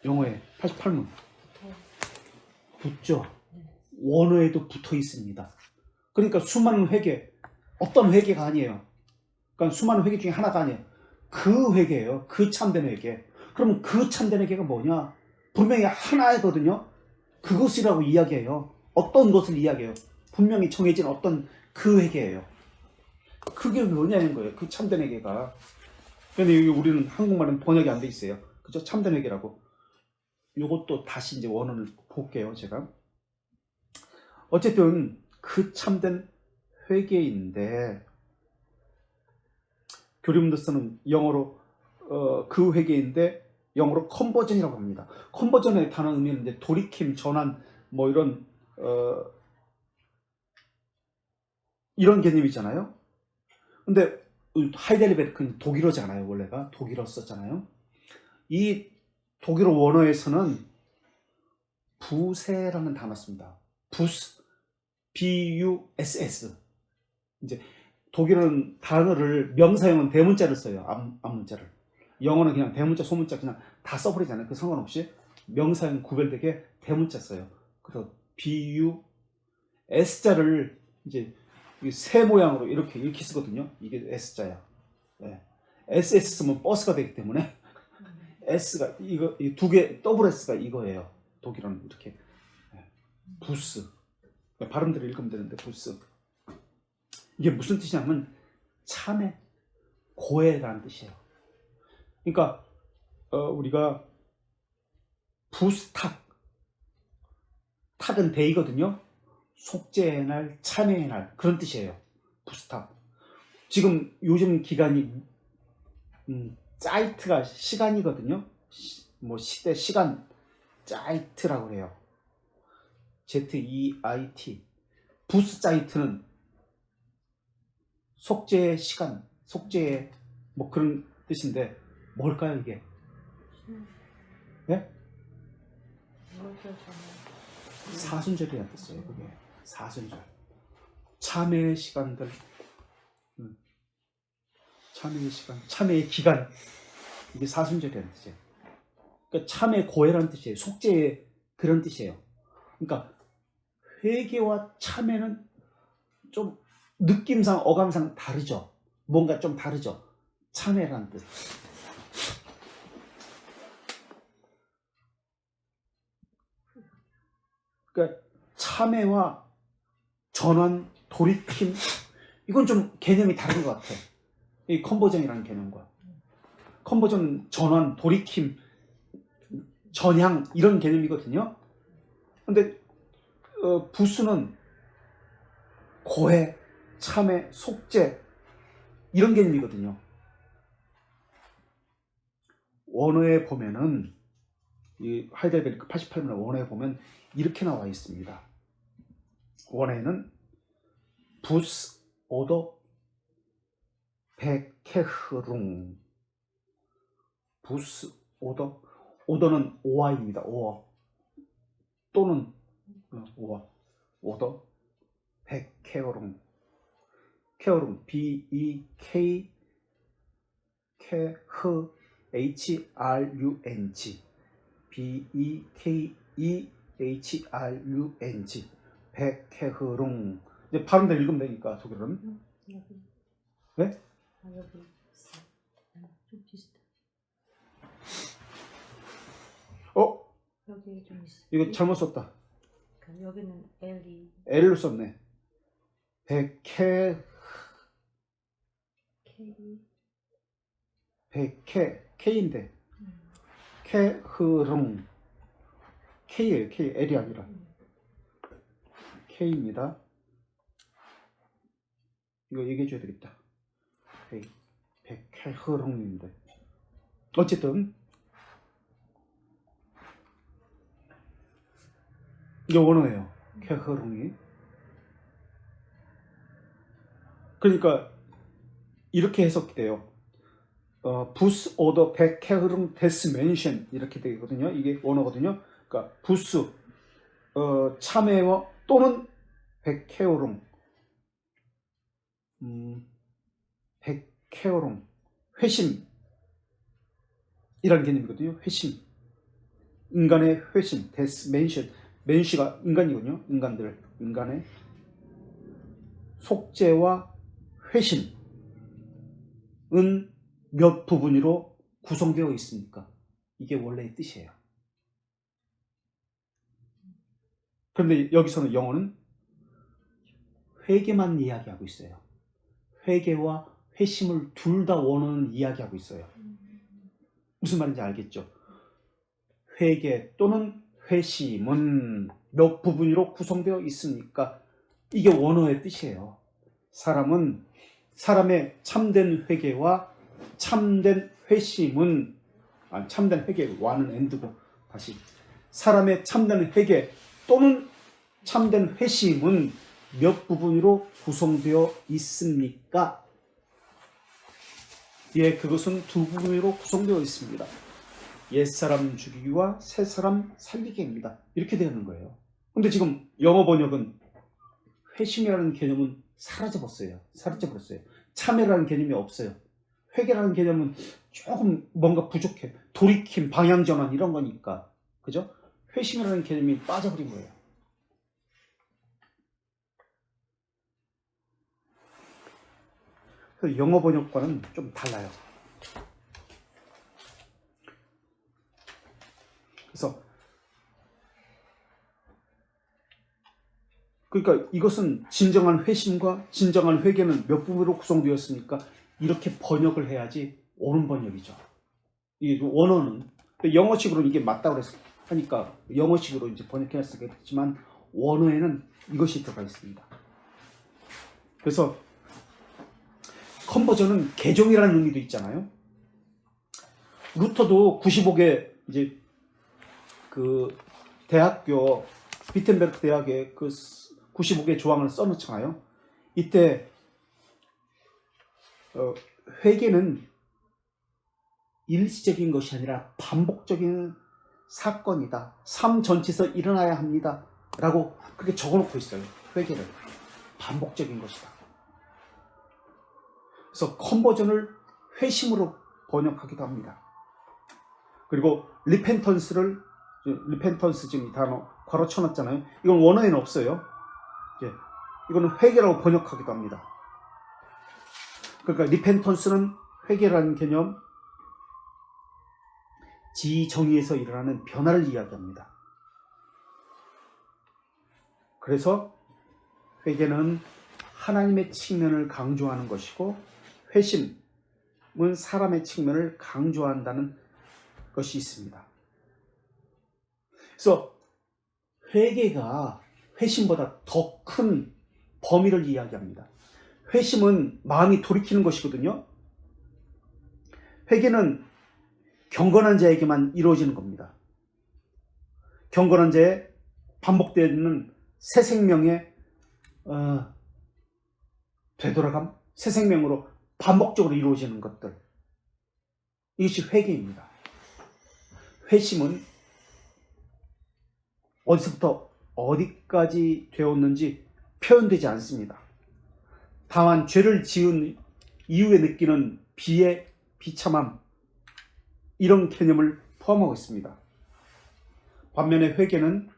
영어에 88문 붙죠. 원어에도 붙어 있습니다. 그러니까 수많은 회개, 어떤 회개가 아니에요. 그러니까 수많은 회개 중에 하나가 아니에요. 그 회개예요. 그 참된 회개. 그러면 그 참된 회개가 뭐냐? 분명히 하나거든요. 그것이라고 이야기해요. 어떤 것을 이야기해요? 분명히 정해진 어떤 그 회개예요. 그게 뭐냐는 거예요. 그 참된 회개가. 근데 여기 우리는 한국말은 번역이 안 돼 있어요. 그죠? 참된 회개라고. 요것도 다시 이제 원어를 볼게요, 제가. 어쨌든 그 참된 회개인데 교리문도서는 영어로 그 회개인데 영어로 컨버전이라고 합니다. 컨버전의 단어 의미는 이제 돌이킴, 전환, 뭐 이런 개념이잖아요. 근데 하이델베르크는 독일어잖아요. 원래가 독일어 썼잖아요. 이 독일어 원어에서는 부세라는 단어 씁니다. 부스, B-U-S-S. 이제 독일어는 단어를 명사형은 대문자를 써요. 앞문자를. 영어는 그냥 대문자, 소문자 그냥 다 써버리잖아요. 그 상관없이 명사형 구별되게 대문자 써요. 그래서 B-U, S자를 이제 새 모양으로 이렇게 쓰거든요. 이게 S자야. 네. SS 쓰면 버스가 되기 때문에 S가 이 두 개 더블 S가 이거예요. 독일어는 이렇게 부스. 발음대로 읽으면 되는데 부스. 이게 무슨 뜻이냐면 참회, 고해라는 뜻이에요. 그러니까 우리가 부스탁, 탁은 데이거든요. 속죄의 날, 참회의 날 그런 뜻이에요. 부스탁. 지금 요즘 기간이 짜이트가 시간이거든요. 뭐 시대 시간 짜이트라고 해요. Z-E-I-T. 부스 짜이트는 속죄의 시간, 속죄의 뭐 그런 뜻인데 뭘까요 이게? 예? 사순절이라는 뜻이에요. 그게 사순절. 참회의 시간들, 참회의 시간, 참회의 기간, 이게 사순절이라는 뜻이에요. 그러니까 참회 고해라는 뜻이에요. 속죄의 그런 뜻이에요. 그러니까 회개와 참회는 좀 느낌상 어감상 다르죠. 뭔가 좀 다르죠. 참회라는 뜻. 그러니까 참회와 전환, 돌이킴 이건 좀 개념이 다른 것 같아. 이 컨버전이라는 개념과 컨버전은 전환, 돌이킴, 전향 이런 개념이거든요. 근데 부수는 고해, 참회, 속죄 이런 개념이거든요. 원어에 보면은 이 하이델베르크 88면 원어에 보면 이렇게 나와 있습니다. 원어에는 부스 오더 베케흐룽 부스 오더 오더는 오어입니다. 오어 또는 오어 오더 베케흐룽 케흐룽 B-E-K 케흐 H-R-U-N-G B-E-K-E-H-R-U-N-G 베케흐룽 이제 발음대로 읽으면 되니까 독일어는 여기. 네? 아, 여기 있어. 좀 비슷해. 여기 좀 있어. 이거 잘못 썼다. 여기는 L이 L로 썼네. 베케 K인데 케흐룽 K예요. K L이 아니라 K입니다. 이거 얘기해 줘야 되겠다. 베케흐룽인데 어쨌든 이게 원어예요. 케흐룽이. 그러니까 이렇게 해석돼요. 부스 오더 베케흐룽 데스 멘션 이렇게 되거든요. 이게 원어거든요. 그러니까 부스 참회와 또는 베케흐룽 베케흐룽 회심 이라는 개념이거든요. 회심 인간의 회심 데스 멘션 멘시가 인간이거든요. 인간의 속죄와 회심은 몇 부분으로 구성되어 있습니까? 이게 원래의 뜻이에요. 그런데 여기서는 영어는 회개만 이야기하고 있어요. 회개와 회심을 둘 다 원어는 이야기하고 있어요. 무슨 말인지 알겠죠? 회개 또는 회심은 몇 부분으로 구성되어 있습니까? 이게 원어의 뜻이에요. 사람의 참된 회개와 참된 회심은 참된 회개와는 엔드고 다시 사람의 참된 회개 또는 참된 회심은 몇 부분으로 구성되어 있습니까? 예, 그것은 두 부분으로 구성되어 있습니다. 옛사람 죽이기와 새사람 살리기입니다. 이렇게 되는 거예요. 근데 지금 영어 번역은 회심이라는 개념은 사라져버렸어요. 참회라는 개념이 없어요. 회개라는 개념은 조금 뭔가 부족해. 돌이킴, 방향전환 이런 거니까. 그죠? 회심이라는 개념이 빠져버린 거예요. 그래서 영어 번역과는 좀 달라요. 그래서 그러니까 이것은 진정한 회심과 진정한 회개는 몇 부분으로 구성되었습니까? 이렇게 번역을 해야지 옳은 번역이죠. 이게 원어는 영어식으로 이게 맞다고 하니까 영어식으로 이제 번역해놨겠지만 원어에는 이것이 들어가 있습니다. 그래서 컨버전은 개종이라는 의미도 있잖아요. 루터도 95개 이제 그 대학교 비텐베르크 대학에 그 95개 조항을 써놓잖아요. 이때 회개는 일시적인 것이 아니라 반복적인 사건이다. 삶 전체에서 일어나야 합니다. 라고 그렇게 적어놓고 있어요. 회개를 반복적인 것이다. 그래서 컨버전을 회심으로 번역하기도 합니다. 그리고 리펜턴스를 리펜턴스 지금 이 단어 괄호 쳐놨잖아요. 이건 원어에는 없어요. 예, 이거는 회개라고 번역하기도 합니다. 그러니까 리펜턴스는 회개라는 개념, 지정의에서 일어나는 변화를 이야기합니다. 그래서 회개는 하나님의 측면을 강조하는 것이고 회심은 사람의 측면을 강조한다는 것이 있습니다. 그래서 회개가 회심보다 더 큰 범위를 이야기합니다. 회심은 마음이 돌이키는 것이거든요. 회개는 경건한 자에게만 이루어지는 겁니다. 경건한 자의 반복되는 새 생명의 되돌아감, 새 생명으로 반복적으로 이루어지는 것들, 이것이 회개입니다. 회심은 어디서부터 어디까지 되었는지 표현되지 않습니다. 다만 죄를 지은 이후에 느끼는 비애, 비참함 이런 개념을 포함하고 있습니다. 반면에 회개는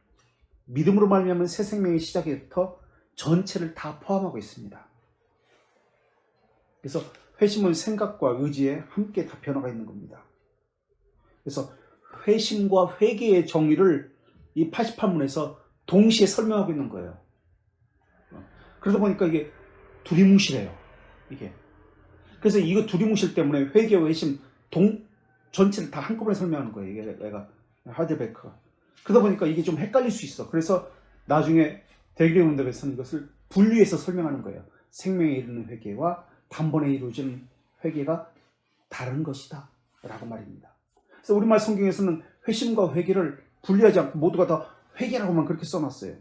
믿음으로 말미암은 새 생명의 시작부터 전체를 다 포함하고 있습니다. 그래서 회심은 생각과 의지에 함께 다 변화가 있는 겁니다. 그래서 회심과 회개의 정의를 이 88문에서 동시에 설명하고 있는 거예요. 그러다 보니까 이게 두리뭉실해요. 이게. 그래서 이거 두리뭉실 때문에 회개와 회심 전체를 다 한꺼번에 설명하는 거예요. 이게 내가 하이델베르크가. 그러다 보니까 이게 좀 헷갈릴 수 있어. 그래서 나중에 대기문답에서는 이것을 분리해서 설명하는 거예요. 생명에 이르는 회개와 단번에 이루어지는 회개가 다른 것이다 라고 말입니다. 그래서 우리말 성경에서는 회심과 회개를 분리하지 않고 모두가 다 회개라고만 그렇게 써놨어요.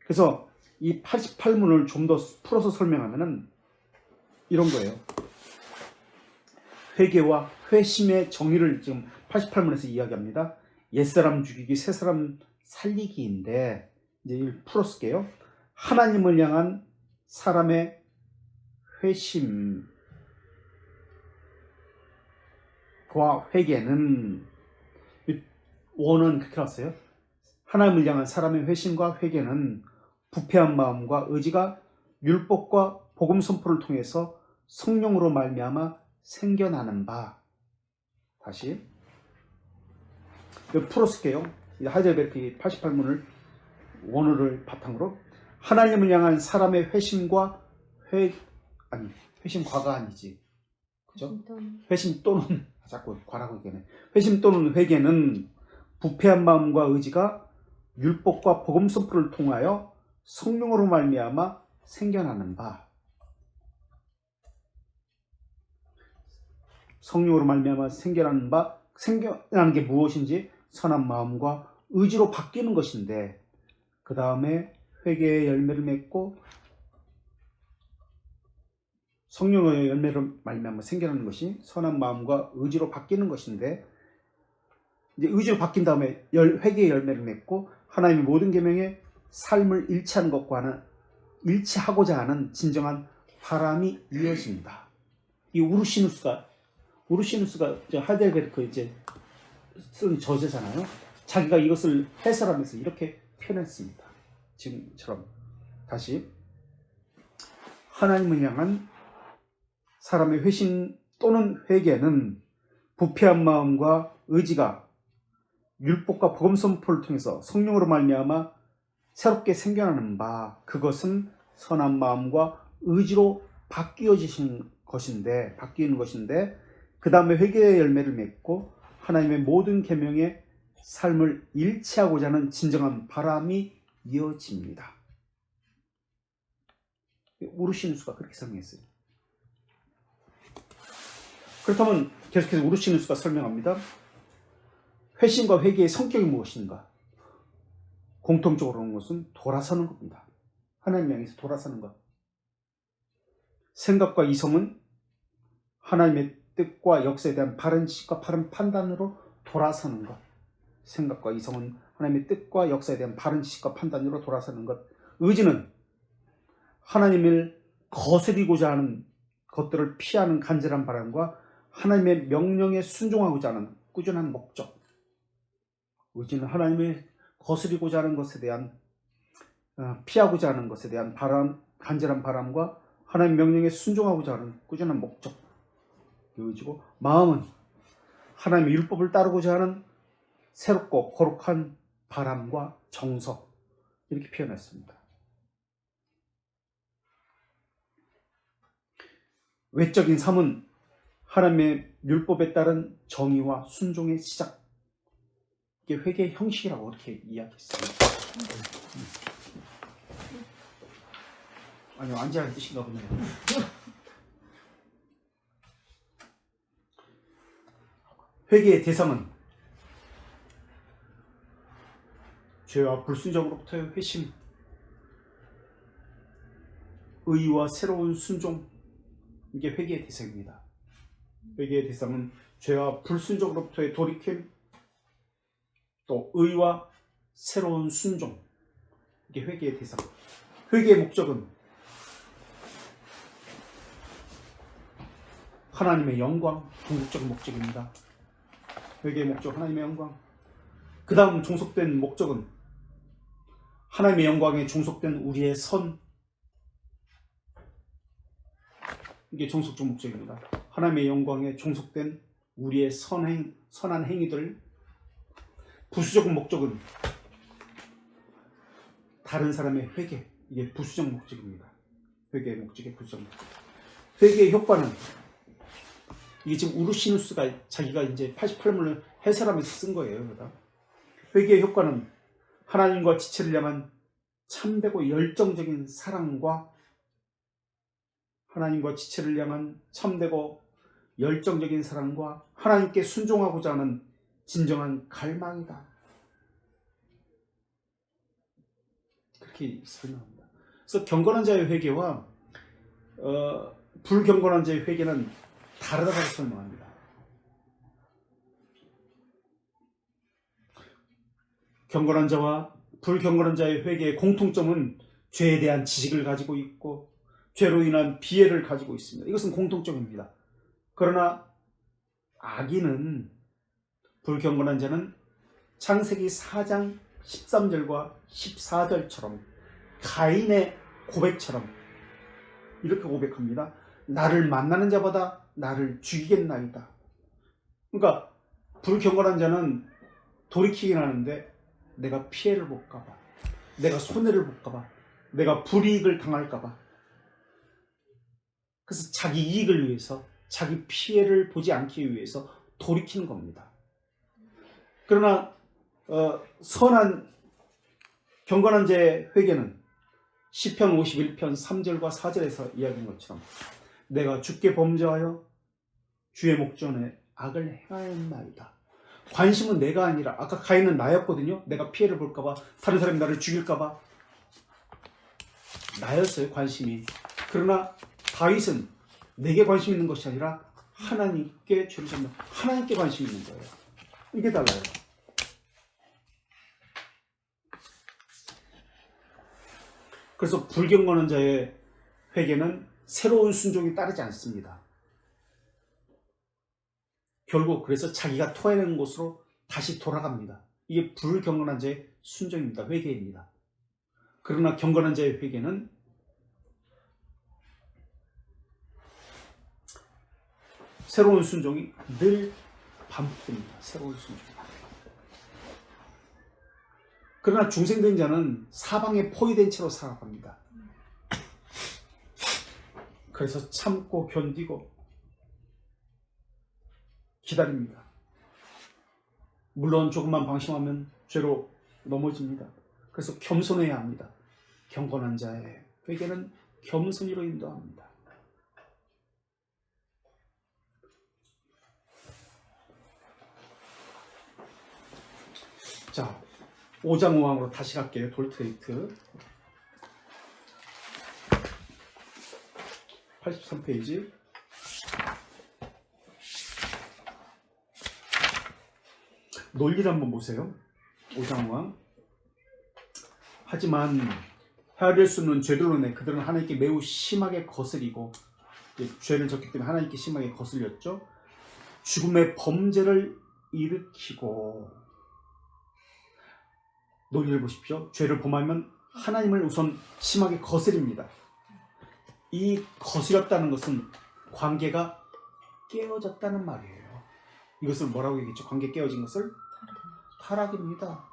그래서 이 88문을 좀 더 풀어서 설명하면은 이런 거예요. 회개와 회심의 정의를 지금 88문에서 이야기합니다. 옛사람 죽이기, 새사람 살리기인데 이제 이걸 풀어쓸게요. 하나님을 향한 사람의 회심과 회개는 원은 그렇게 나왔어요. 하나님을 향한 사람의 회심과 회개는 부패한 마음과 의지가 율법과 복음 선포를 통해서 성령으로 말미암아 생겨나는 바. 다시 풀어쓸게요. 하이델베르크 88문을 원어를 바탕으로 하나님을 향한 사람의 회심과 회심과가 아니지. 그죠? 회심 또는 자꾸 과라고 얘기하네. 회심 또는 회개는 부패한 마음과 의지가 율법과 복음 선포를 통하여 성령으로 말미암아 생겨나는 바. 성령으로 말미암아 생겨나는 게 무엇인지 선한 마음과 의지로 바뀌는 것인데, 그 다음에 회개의 열매를 맺고 성령의 열매로 말미암아 생겨나는 것이 선한 마음과 의지로 바뀌는 것인데, 이제 의지로 바뀐 다음에 회개의 열매를 맺고 하나님의 모든 계명에 삶을 일치하고자 하는 진정한 바람이 이어집니다. 이 우르시누스가 하이델베르크 이제 쓴 저자잖아요. 자기가 이것을 해설하면서 이렇게 표현했습니다. 지금처럼 다시 하나님을 향한 사람의 회심 또는 회개는 부패한 마음과 의지가 율법과 복음 선포를 통해서 성령으로 말미암아 새롭게 생겨나는 바, 그것은 선한 마음과 의지로 바뀌는 것인데 그 다음에 회개의 열매를 맺고 하나님의 모든 계명에 삶을 일치하고자 하는 진정한 바람이 이어집니다. 우르시누스가 그렇게 설명했어요. 그렇다면 계속해서 우르시누스가 설명합니다. 회심과 회개의 성격이 무엇인가? 공통적으로 하는 것은 돌아서는 겁니다. 하나님 향해서 돌아서는 것. 생각과 이성은 하나님의 뜻과 역사에 대한 바른 지식과 바른 판단으로 돌아서는 것. 생각과 이성은 하나님의 뜻과 역사에 대한 바른 지식과 판단으로 돌아서는 것. 의지는 하나님을 거스리고자 하는 것들을 피하는 간절한 바람과 하나님의 명령에 순종하고자 하는 꾸준한 목적. 의지는 하나님을 거스리고자 하는 것에 대한 피하고자 하는 것에 대한 간절한 바람과 하나님 명령에 순종하고자 하는 꾸준한 목적. 의지고, 마음은 하나님의 율법을 따르고자 하는 새롭고 거룩한 바람과 정석, 이렇게 표현했습니다. 외적인 삶은 하나님의 율법에 따른 정의와 순종의 시작. 이게 회개의 형식이라고 그렇게 이야기했습니다. 아니요, 앉아야 뜻인가 보네요. 회개의 대상은 죄와 불순종으로부터의 회심, 의와 새로운 순종, 이게 회개의 대상입니다. 회개의 대상은 죄와 불순종으로부터의 돌이킴, 또 의와 새로운 순종, 이게 회개의 대상. 회개의 목적은 하나님의 영광, 궁극적 목적입니다. 회개의 목적, 하나님의 영광. 그 다음 종속된 목적은 하나님의 영광에 종속된 우리의 선, 이게 종속적 목적입니다. 하나님의 영광에 종속된 우리의 선한 행위들. 부수적 목적은 다른 사람의 회개, 이게 부수적 목적입니다. 회개의 목적이 부수적 목적. 회개의 효과는 이게 지금 우르시누스가 자기가 이제 88문을 해설하면서 쓴 거예요. 그러다 회개의 효과는 하나님과 지체를 향한 참되고 열정적인 사랑과 하나님과 지체를 향한 참되고 열정적인 사랑과 하나님께 순종하고자 하는 진정한 갈망이다. 그렇게 설명합니다. 그래서 경건한 자의 회개와 불경건한 자의 회개는 다르다고 설명합니다. 경건한 자와 불경건한 자의 회개의 공통점은 죄에 대한 지식을 가지고 있고 죄로 인한 비애를 가지고 있습니다. 이것은 공통점입니다. 그러나 악인은, 불경건한 자는 창세기 4장 13절과 14절처럼 가인의 고백처럼 이렇게 고백합니다. 나를 만나는 자보다 나를 죽이겠나이다. 그러니까 불경건한 자는 돌이키긴 하는데 내가 피해를 볼까 봐, 내가 손해를 볼까봐, 내가 불이익을 당할까봐. 그래서 자기 이익을 위해서, 자기 피해를 보지 않기 위해서 돌이키는 겁니다. 그러나 선한 경건한 자의 회개는 시편 51편 3절과 4절에서 이야기한 것처럼 내가 주께 범죄하여 주의 목전에 악을 행하였나이다. 관심은 내가 아니라, 아까 가인은 나였거든요. 내가 피해를 볼까봐, 다른 사람이 나를 죽일까봐 나였어요, 관심이. 그러나 다윗은 내게 관심 있는 것이 아니라 하나님께 죄를 짓는, 하나님께 관심이 있는 거예요. 이게 달라요. 그래서 불경건한 자의 회개는 새로운 순종이 따르지 않습니다. 결국 그래서 자기가 토해낸 곳으로 다시 돌아갑니다. 이게 불경건한 자의 순종입니다. 회개입니다. 그러나 경건한 자의 회개는 새로운 순종이 늘 반복됩니다. 새로운 순종. 그러나 중생된 자는 사방에 포위된 채로 살아갑니다. 그래서 참고 견디고 기다립니다. 물론 조금만 방심하면 죄로 넘어집니다. 그래서 겸손해야 합니다. 경건한 자의 회개는 겸손히로 인도합니다. 자, 5장 5항으로 다시 갈게요. 돌트레이트 83페이지. 논리를 한번 보세요. 5장 5항. 하지만 헤아릴 수 없는 죄들로 인해 그들은 하나님께 매우 심하게 거스리고, 죄를 졌기 때문에 하나님께 심하게 거슬렸죠. 죽음의 범죄를 일으키고, 논리를 보십시오. 죄를 범하면 하나님을 우선 심하게 거스립니다. 이 거스렸다는 것은 관계가 깨어졌다는 말이에요. 이것을 뭐라고 얘기했죠? 관계 깨어진 것을? 타락입니다.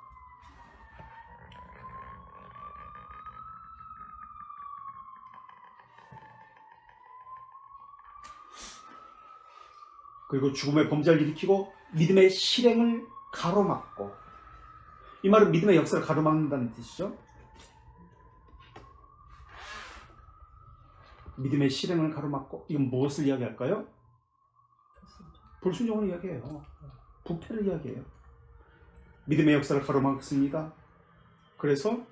그리고 죽음의 범죄를 일으키고 믿음의 실행을 가로막고, 이 말은 믿음의 역사를 가로막는다는 뜻이죠. 믿음의 실행을 가로막고, 이건 무엇을 이야기할까요? 불순종을 이야기해요. 부패를 이야기해요. 믿음의 역사를 가로막습니다. 그래서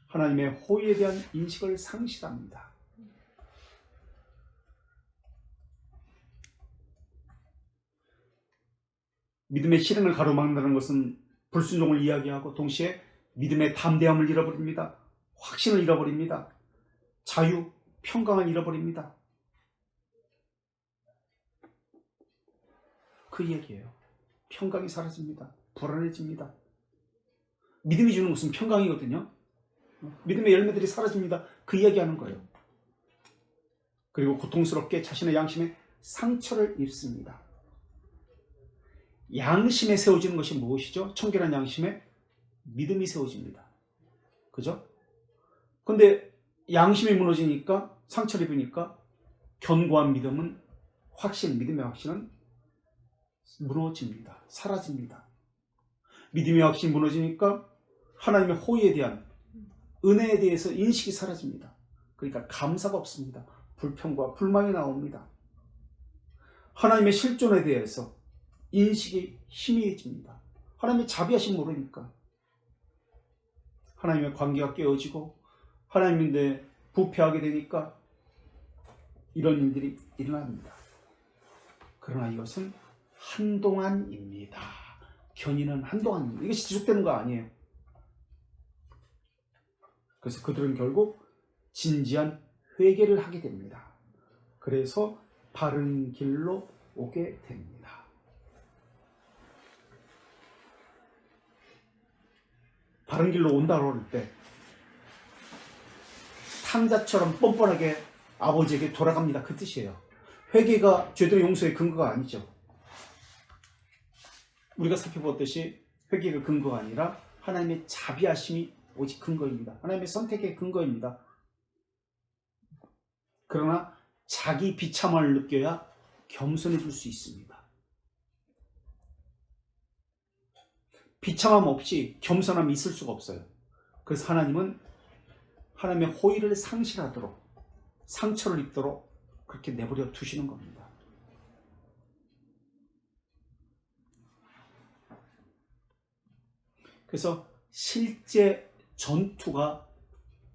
하나님의 호의에 대한 인식을 상실합니다. 믿음의 실행을 가로막는다는 것은 불순종을 이야기하고 동시에 믿음의 담대함을 잃어버립니다. 확신을 잃어버립니다. 자유, 평강을 잃어버립니다. 그 얘기예요. 평강이 사라집니다. 불안해집니다. 믿음이 주는 것은 평강이거든요. 믿음의 열매들이 사라집니다. 그 이야기하는 거예요. 그리고 고통스럽게 자신의 양심에 상처를 입습니다. 양심에 세워지는 것이 무엇이죠? 청결한 양심에 믿음이 세워집니다. 그죠? 근데 양심이 무너지니까, 상처를 입으니까 견고한 믿음은, 믿음의 확신은 무너집니다. 사라집니다. 믿음의 확신이 무너지니까 하나님의 호의에 대한, 은혜에 대해서 인식이 사라집니다. 그러니까 감사가 없습니다. 불평과 불만이 나옵니다. 하나님의 실존에 대해서 인식이 희미해집니다. 하나님의 자비하심 모르니까. 하나님의 관계가 깨어지고 하나님인데 부패하게 되니까 이런 일들이 일어납니다. 그러나 이것은 한동안입니다. 견인은 한동안입니다. 이것이 지속되는 거 아니에요. 그래서 그들은 결국 진지한 회개를 하게 됩니다. 그래서 바른 길로 오게 됩니다. 바른 길로 온다고 할 때 탕자처럼 뻔뻔하게 아버지에게 돌아갑니다. 그 뜻이에요. 회개가 죄들의 용서의 근거가 아니죠. 우리가 살펴보았듯이 회개가 근거가 아니라 하나님의 자비하심이 오직 근거입니다. 하나님의 선택의 근거입니다. 그러나 자기 비참함을 느껴야 겸손해질 수 있습니다. 비참함 없이 겸손함이 있을 수가 없어요. 그래서 하나님은 하나님의 호의를 상실하도록, 상처를 입도록 그렇게 내버려 두시는 겁니다. 그래서 실제 전투가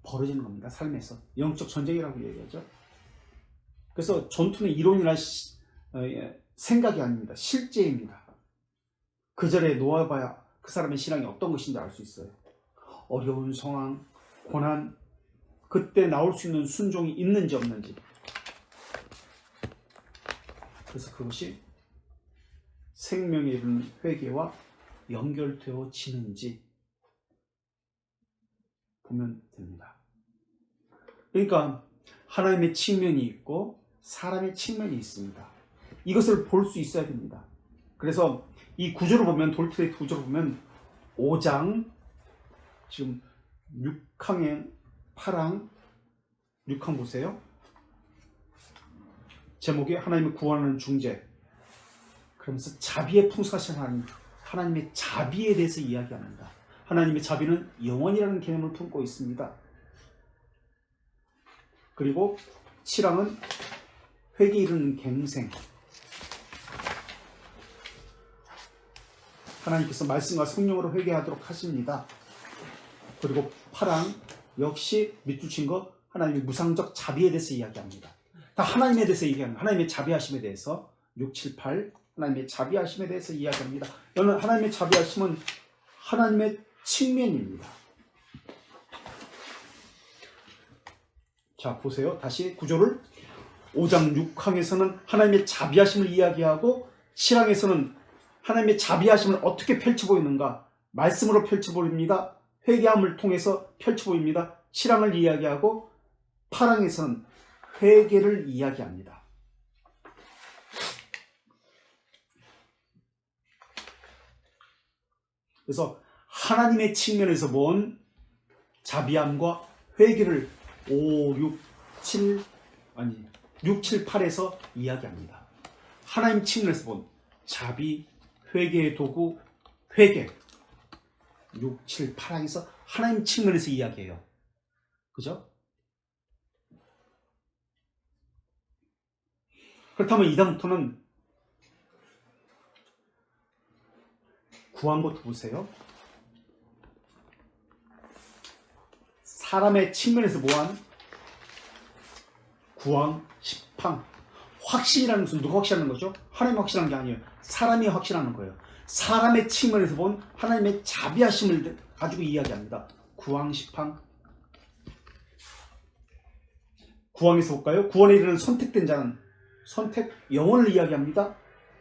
벌어지는 겁니다. 삶에서. 영적 전쟁이라고 얘기하죠. 그래서 전투는 이론이나 생각이 아닙니다. 실제입니다. 그 절에 놓아봐야 그 사람의 신앙이 어떤 것인지 알 수 있어요. 어려운 상황, 고난, 그때 나올 수 있는 순종이 있는지 없는지. 그래서 그것이 생명에 이르는 회개와 연결되어지는지 보면 됩니다. 그러니까 하나님의 측면이 있고 사람의 측면이 있습니다. 이것을 볼 수 있어야 됩니다. 그래서 이 구조를 보면, 돌트레이트 구조를 보면 5장, 지금 6항에 8항, 6항 보세요. 제목이 하나님을 구원하는 중재. 그러면서 자비의 풍성하신 하나님, 하나님의 자비에 대해서 이야기합니다. 하나님의 자비는 영원이라는 개념을 품고 있습니다. 그리고 7항은 회개에 이르는 갱생. 하나님께서 말씀과 성령으로 회개하도록 하십니다. 그리고 8항 역시 밑줄 친 거 하나님의 무상적 자비에 대해서 이야기합니다. 다 하나님에 대해서 얘기합니다. 하나님의 자비하심에 대해서 6, 7, 8 하나님의 자비하심에 대해서 이야기합니다. 여러분, 하나님의 자비하심은 하나님의 측면입니다. 자, 보세요. 다시 구조를 5장 6항에서는 하나님의 자비하심을 이야기하고 7항에서는 하나님의 자비하심을 어떻게 펼쳐보이는가 말씀으로 펼쳐보입니다. 회개함을 통해서 펼쳐보입니다. 7항을 이야기하고 8항에서는 회개를 이야기합니다. 그래서 하나님의 측면에서 본 자비함과 회개를 6, 7, 8에서 이야기합니다. 하나님 측면에서 본 자비, 회개의 도구, 회개 6, 7, 8항에서 하나님 측면에서 이야기해요. 그죠? 그렇다면 이다음부터는 9항부터 보세요. 사람의 측면에서 보한 9항, 10항. 확신이라는 것은 누가 확신하는 거죠? 하나님이 확신하는 게 아니에요. 사람이 확신하는 거예요. 사람의 측면에서 본 하나님의 자비하심을 가지고 이야기합니다. 9항, 10항. 9항에서 볼까요? 구원에 이르는 선택된 자는 선택, 영혼을 이야기합니다.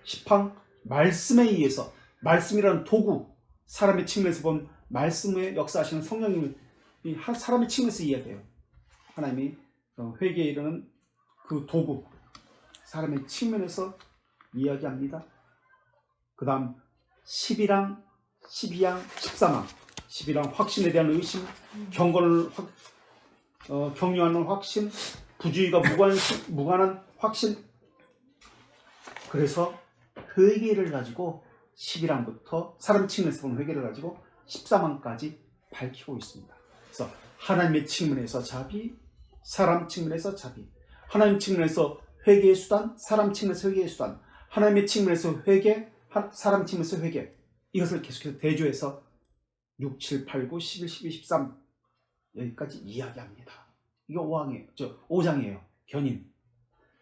10항, 말씀에 의해서, 말씀이라는 도구, 사람의 측면에서 본 말씀의 역사하시는 성령님을 사람의 측면에서 이야기해요. 하나님이 회개에 이르는 그 도구, 사람의 측면에서 이야기합니다. 그 다음 11항, 12항, 13항. 11항 확신에 대한 의심, 경건을 격려하는 확신, 부주의가 무관한 확신. 그래서 회개를 가지고 11항부터 사람 측면에서 보는 회개를 가지고 13항까지 밝히고 있습니다. 그래서 하나님의 측면에서 자비, 사람 측면에서 자비, 하나님 측면에서 회개의 수단, 사람 측면에서 회개의 수단, 하나님의 측면에서 회개, 사람 측면에서 회개. 이것을 계속해서 대조해서 6, 7, 8, 9, 11, 12, 13 여기까지 이야기합니다. 이게 5장이에요. 견인.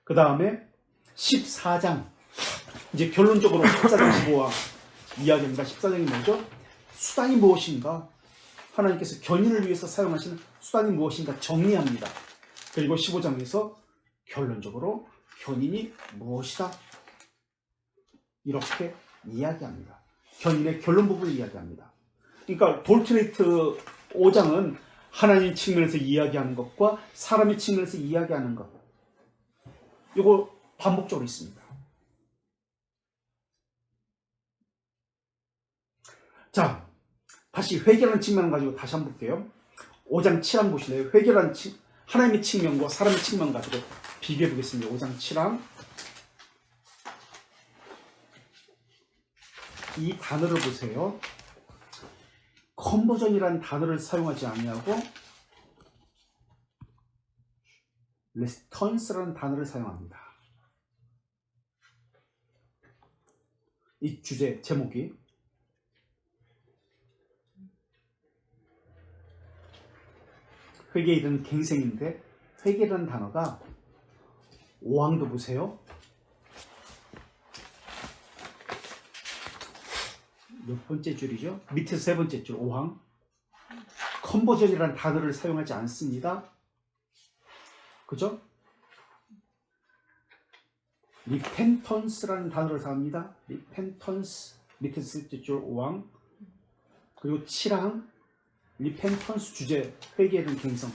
그 다음에 14장. 이제 결론적으로 14장 15화 이야기합니다. 14장이 뭐죠? 수단이 무엇인가? 하나님께서 견인을 위해서 사용하시는 수단이 무엇인가 정리합니다. 그리고 15장에서 결론적으로 견인이 무엇이다? 이렇게 이야기합니다. 견인의 결론 부분을 이야기합니다. 그러니까 돌트레이트 5장은 하나님 측면에서 이야기하는 것과 사람의 측면에서 이야기하는 것, 이거 반복적으로 있습니다. 자, 다시 회개라는 측면을 가지고 다시 한번 볼게요. 5장 7항 보실래요? 회개라는 하나님의 측면과 사람의 측면 가지고 비교해 보겠습니다. 5장 7항. 이 단어를 보세요. 컨버전이라는 단어를 사용하지 아니하고 레스턴스라는 단어를 사용합니다. 이 주제 제목이 회개에 이르는 갱생인데 회개라는 단어가 5항도 보세요. 몇 번째 줄이죠? 밑에서 세 번째 줄 5항. 컨버전이라는 단어를 사용하지 않습니다. 그죠? 리펜턴스라는 단어를 사용합니다. 리펜턴스 밑에서 세 번째 줄 5항. 그리고 7항 리펜턴스 주제 회개에 대한 갱성.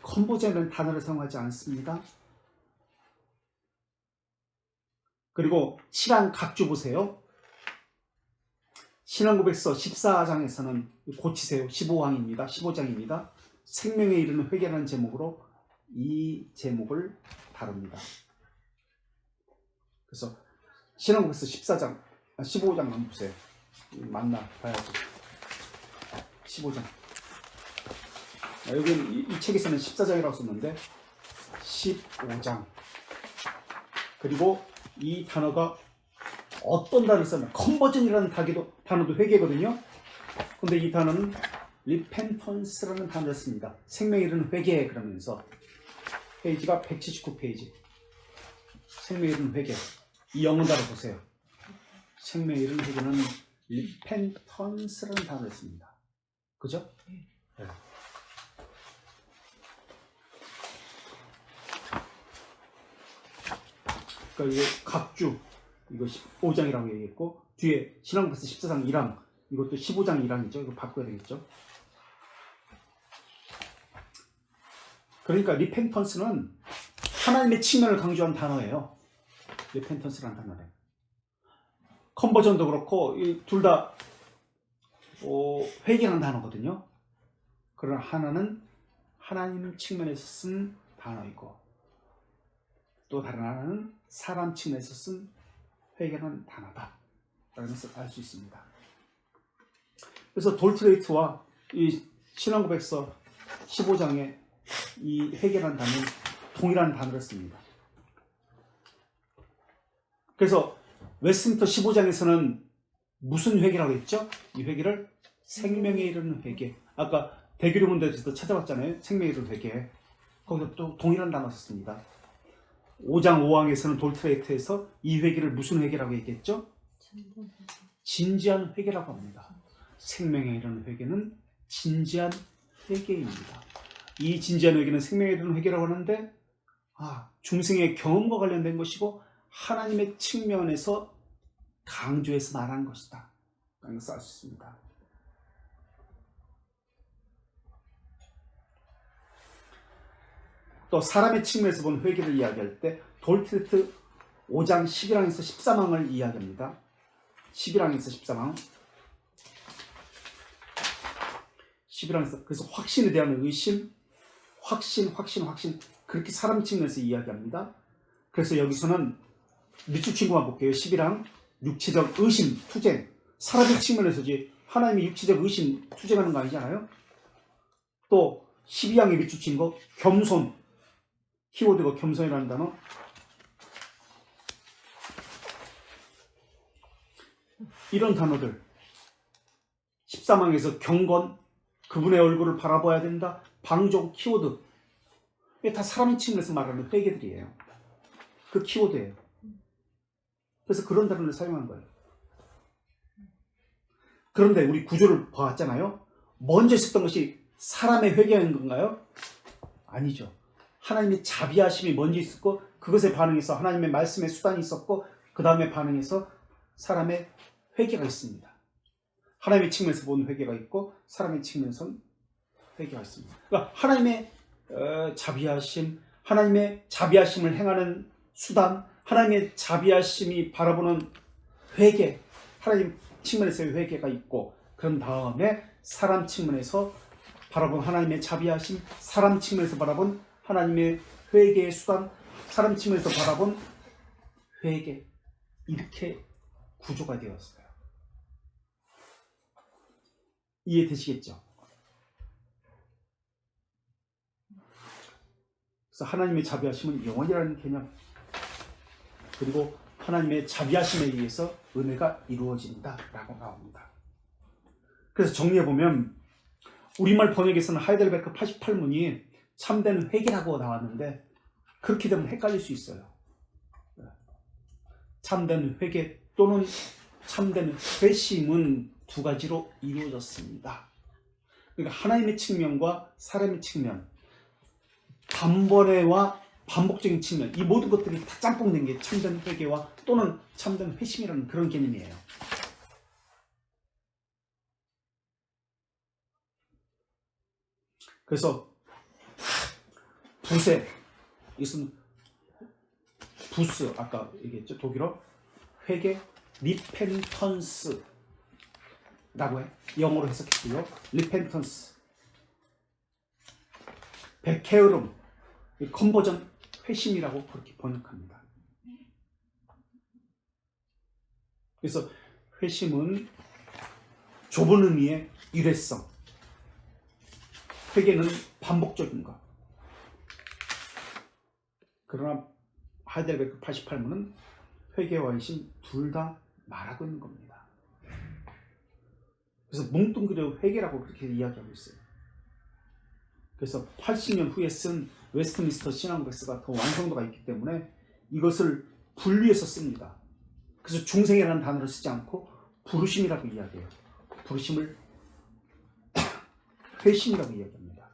컨버전이라는 단어를 사용하지 않습니다. 그리고 7항 각주 보세요. 신앙고백서 14장에서는 고치세요. 15항입니다. 15장입니다. 생명에 이르는 회개라는 제목으로 이 제목을 다룹니다. 그래서 신앙고백서 15장 한번 보세요. 맞나 봐야죠. 15장. 여기는 이 책에서는 14장이라고 썼는데 15장. 그리고 이 단어가 어떤 단어를 쓰면 컨버전이라는 단어도 회개거든요. 근데 이 단어는 리펜턴스라는 단어를 씁니다. 생명에 이르는 회개. 그러면서 페이지가 179페이지. 생명에 이르는 회개. 이 영어 단어 보세요. 생명에 이르는 회개는 리펜턴스라는 단어를 씁니다. 그죠? 네. 그러니까 이거 각주 이거 15장이라고 얘기했고 뒤에 신앙고백서 14장 1항 이것도 15장 1항이죠. 이거 바꿔야 되겠죠. 그러니까 리펜턴스는 하나님의 측면을 강조한 단어예요. 리펜턴스라는 단어는 컨버전도 그렇고 둘 다 회개라는 단어거든요. 그러나 하나는 하나님 측면에서 쓴 단어이고 또 다른 하나는 사람 측면에서 쓴 회개라는 단어다 라는 것을 알 수 있습니다. 그래서 돌트레이트와 이 신앙고백서 15장에 이 회개라는 단어는 동일한 단어를 씁니다. 그래서 웨스민스터 15장에서는 무슨 회개라고 했죠? 이 회개를 생명에 이르는 회개. 아까 대기료문대에서도 찾아봤잖아요. 생명에 이르는 회개. 거기서 또 동일한 단어 썼습니다. 5장 5항에서는 돌트레이트에서 이 회개를 무슨 회개라고 얘기했죠? 진지한 회개라고 합니다. 생명에 이르는 회개는 진지한 회개입니다. 이 진지한 회개는 생명에 이르는 회개라고 하는데 중생의 경험과 관련된 것이고 하나님의 측면에서 강조해서 말한 것이다 라는 것을 알 수 있습니다. 또 사람의 측면에서 본 회개를 이야기할 때 돌트레이트 5장 11항에서 13항을 이야기합니다. 11항에서 13항 11항에서 그래서 확신에 대한 의심 확신 그렇게 사람 측면에서 이야기합니다. 그래서 여기서는 밑줄 친구만 볼게요. 11항 육체적 의심, 투쟁 사람의 측면에서지 하나님의 육체적 의심, 투쟁하는 거 아니잖아요. 또 12항의 밑줄 친구 겸손 키워드가 겸손이라는 단어 이런 단어들 13항에서 경건 그분의 얼굴을 바라봐야 된다 방종 키워드 이게 다 사람의 측면에서 말하는 회개들이에요. 그 키워드예요. 그래서 그런 단어를 사용한 거예요. 그런데 우리 구조를 봐왔잖아요. 먼저 있었던 것이 사람의 회개인 건가요? 아니죠. 하나님의 자비하심이 먼저 있었고 그것에 반응해서 하나님의 말씀의 수단이 있었고 그 다음에 반응해서 사람의 회개가 있습니다. 하나님의 측면에서 보는 회개가 있고 사람의 측면에서는 회개가 있습니다. 그러니까 하나님의 자비하심, 하나님의 자비하심을 행하는 수단, 하나님의 자비하심이 바라보는 회개, 하나님 측면에서의 회개가 있고 그런 다음에 사람 측면에서 바라본 하나님의 자비하심, 사람 측면에서 바라본 하나님의 회개의 수단, 사람 측면에서 바라본 회개, 이렇게 구조가 되었어요. 이해되시겠죠? 그래서 하나님의 자비하심은 영원이라는 개념, 그리고 하나님의 자비하심에 의해서 은혜가 이루어진다라고 나옵니다. 그래서 정리해보면 우리말 번역에서는 하이델베르크 88문이 참된 회개라고 나왔는데 그렇게 되면 헷갈릴 수 있어요. 참된 회개 또는 참된 회심은 두 가지로 이루어졌습니다. 그러니까 하나님의 측면과 사람의 측면, 단번에와 반복적인 측면, 이 모든 것들이 다 짬뽕된 게 참된 회개와 또는 참된 회심이라는 그런 개념이에요. 그래서 부세, 이것은 부스, 아까 얘기했죠, 독일어 회개, 리펜턴스라고 해, 영어로 해석했고요. 리펜턴스, 베케으름, 컨버전, 회심이라고 그렇게 번역합니다. 그래서 회심은 좁은 의미의 일회성, 회개는 반복적인 것. 그러나 하이델베르크 88문은 회개와 회심 둘 다 말하고 있는 겁니다. 그래서 뭉뚱그려 회개라고 그렇게 이야기하고 있어요. 그래서 80년 후에 쓴 웨스트민스터 신앙백서가 더 완성도가 있기 때문에 이것을 분리해서 씁니다. 그래서 중생이라는 단어를 쓰지 않고 부르심이라고 이야기해요. 부르심을 회심이라고 이야기합니다.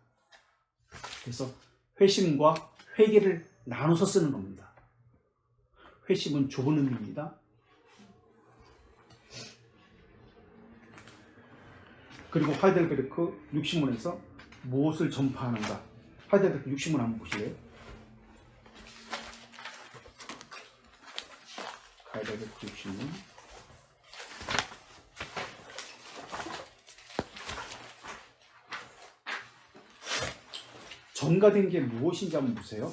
그래서 회심과 회개를 나눠서 쓰는 겁니다. 회심은 좁은 의미입니다. 그리고 하이델베르크 60문에서 무엇을 전파하는가? 하이델베르크 60문 한번 보실래요? 하이델베르크 60문. 전가된 게 무엇인지 한번 보세요.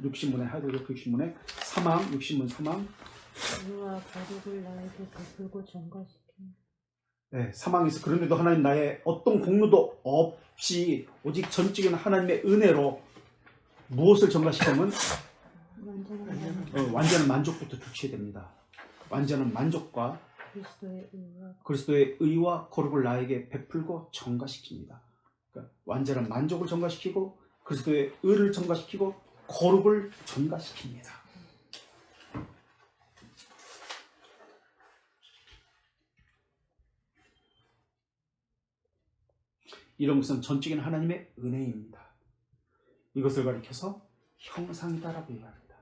60문에 하이델베르크 60문에 사망, 60문 사망. 의와 거룩을 나에게 베풀고 전가시키는. 네, 사망에서 그런데도 하나님 나의 어떤 공로도 없이 오직 전적인 하나님의 은혜로 무엇을 전가시키면 완전한 만족부터 주셔야 됩니다. 완전한 만족과 그리스도의 의와 거룩을 나에게 베풀고 전가시킵니다. 그러니까 완전한 만족을 전가시키고 그리스도의 의를 전가시키고 거룩을 전가시킵니다. 이런 것은 전적인 하나님의 은혜입니다. 이것을 가리켜서 형상이다라고 이야기합니다.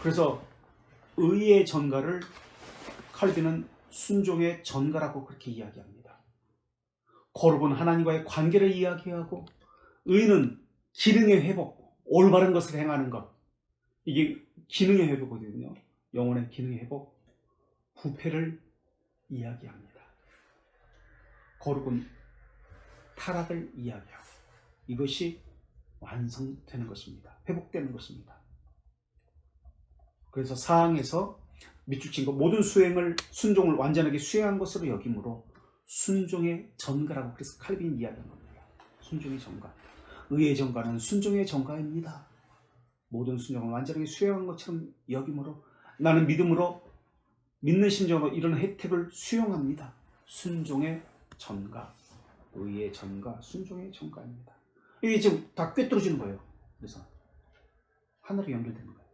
그래서 의의 전가를 칼빈은 순종의 전가라고 그렇게 이야기합니다. 거룩은 하나님과의 관계를 이야기하고 의는 기능의 회복, 올바른 것을 행하는 것. 이게 기능의 회복이거든요. 영혼의 기능의 회복, 부패를 이야기합니다. 거룩은 타락을 이야기하고 이것이 완성되는 것입니다. 회복되는 것입니다. 그래서 사항에서 밑줄 것 모든 순종을 완전하게 수행한 것으로 여김으로 순종의 전가라고 그래서 칼빈이 이야기한 겁니다. 순종의 전가. 의의 전가는 순종의 전가입니다. 모든 순종을 완전하게 수행한 것처럼 여김으로 나는 믿음으로 믿는 심정으로 이런 혜택을 수용합니다. 순종의 전가, 의의 전가, 순종의 전가입니다. 이게 지금 다 꿰뚫어지는 거예요. 그래서 하나로 연결되는 거예요.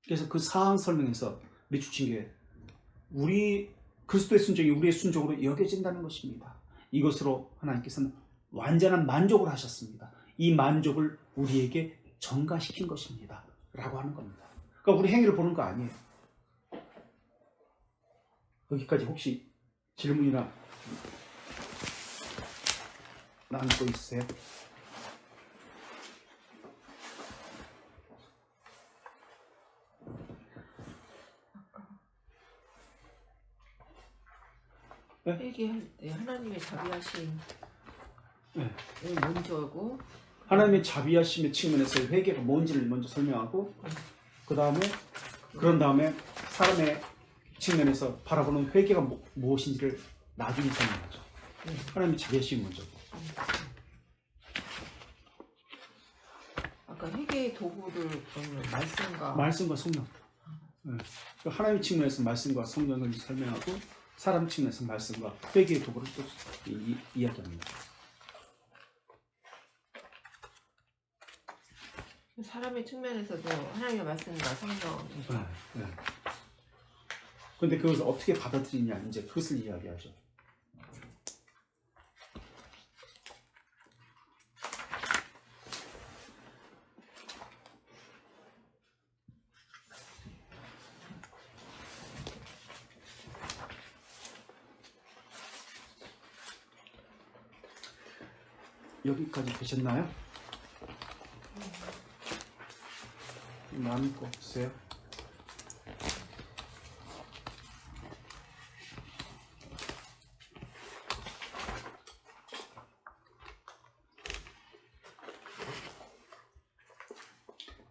그래서 그 사항 설명에서 밑줄친 게 우리 그리스도의 순종이 우리의 순종으로 여겨진다는 것입니다. 이것으로 하나님께서는 완전한 만족을 하셨습니다. 이 만족을 우리에게 전가시킨 것입니다. 라고 하는 겁니다. 그러니까 우리 행위를 보는 거 아니에요. 여기까지 혹시 질문이나 남고 있으세요? 회개할 때 하나님의 자비하심 네. 먼저고 하나님의 자비하심의 측면에서 회개가 뭔지를 먼저 설명하고 그런 다음에 사람의 측면에서 바라보는 회개가 무엇인지를 나중에 설명하죠. 하나님의 자비하심이 먼저. 아까 회개의 도구를 그러면 말씀과 성령. 네. 하나님 측면에서 말씀과 성령을 설명하고 사람 측면에서 말씀과 회개의 도구를 또 이야기합니다. 사람의 측면에서도 하나님의 말씀과 성령. 네. 그런데 그것을 어떻게 받아들이냐 이제 그것을 이야기하죠. 여기까지 되셨나요? 남은 거 없으세요?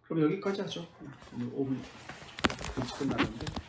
그럼 여기까지 하죠. 오늘 5분 끝났는데.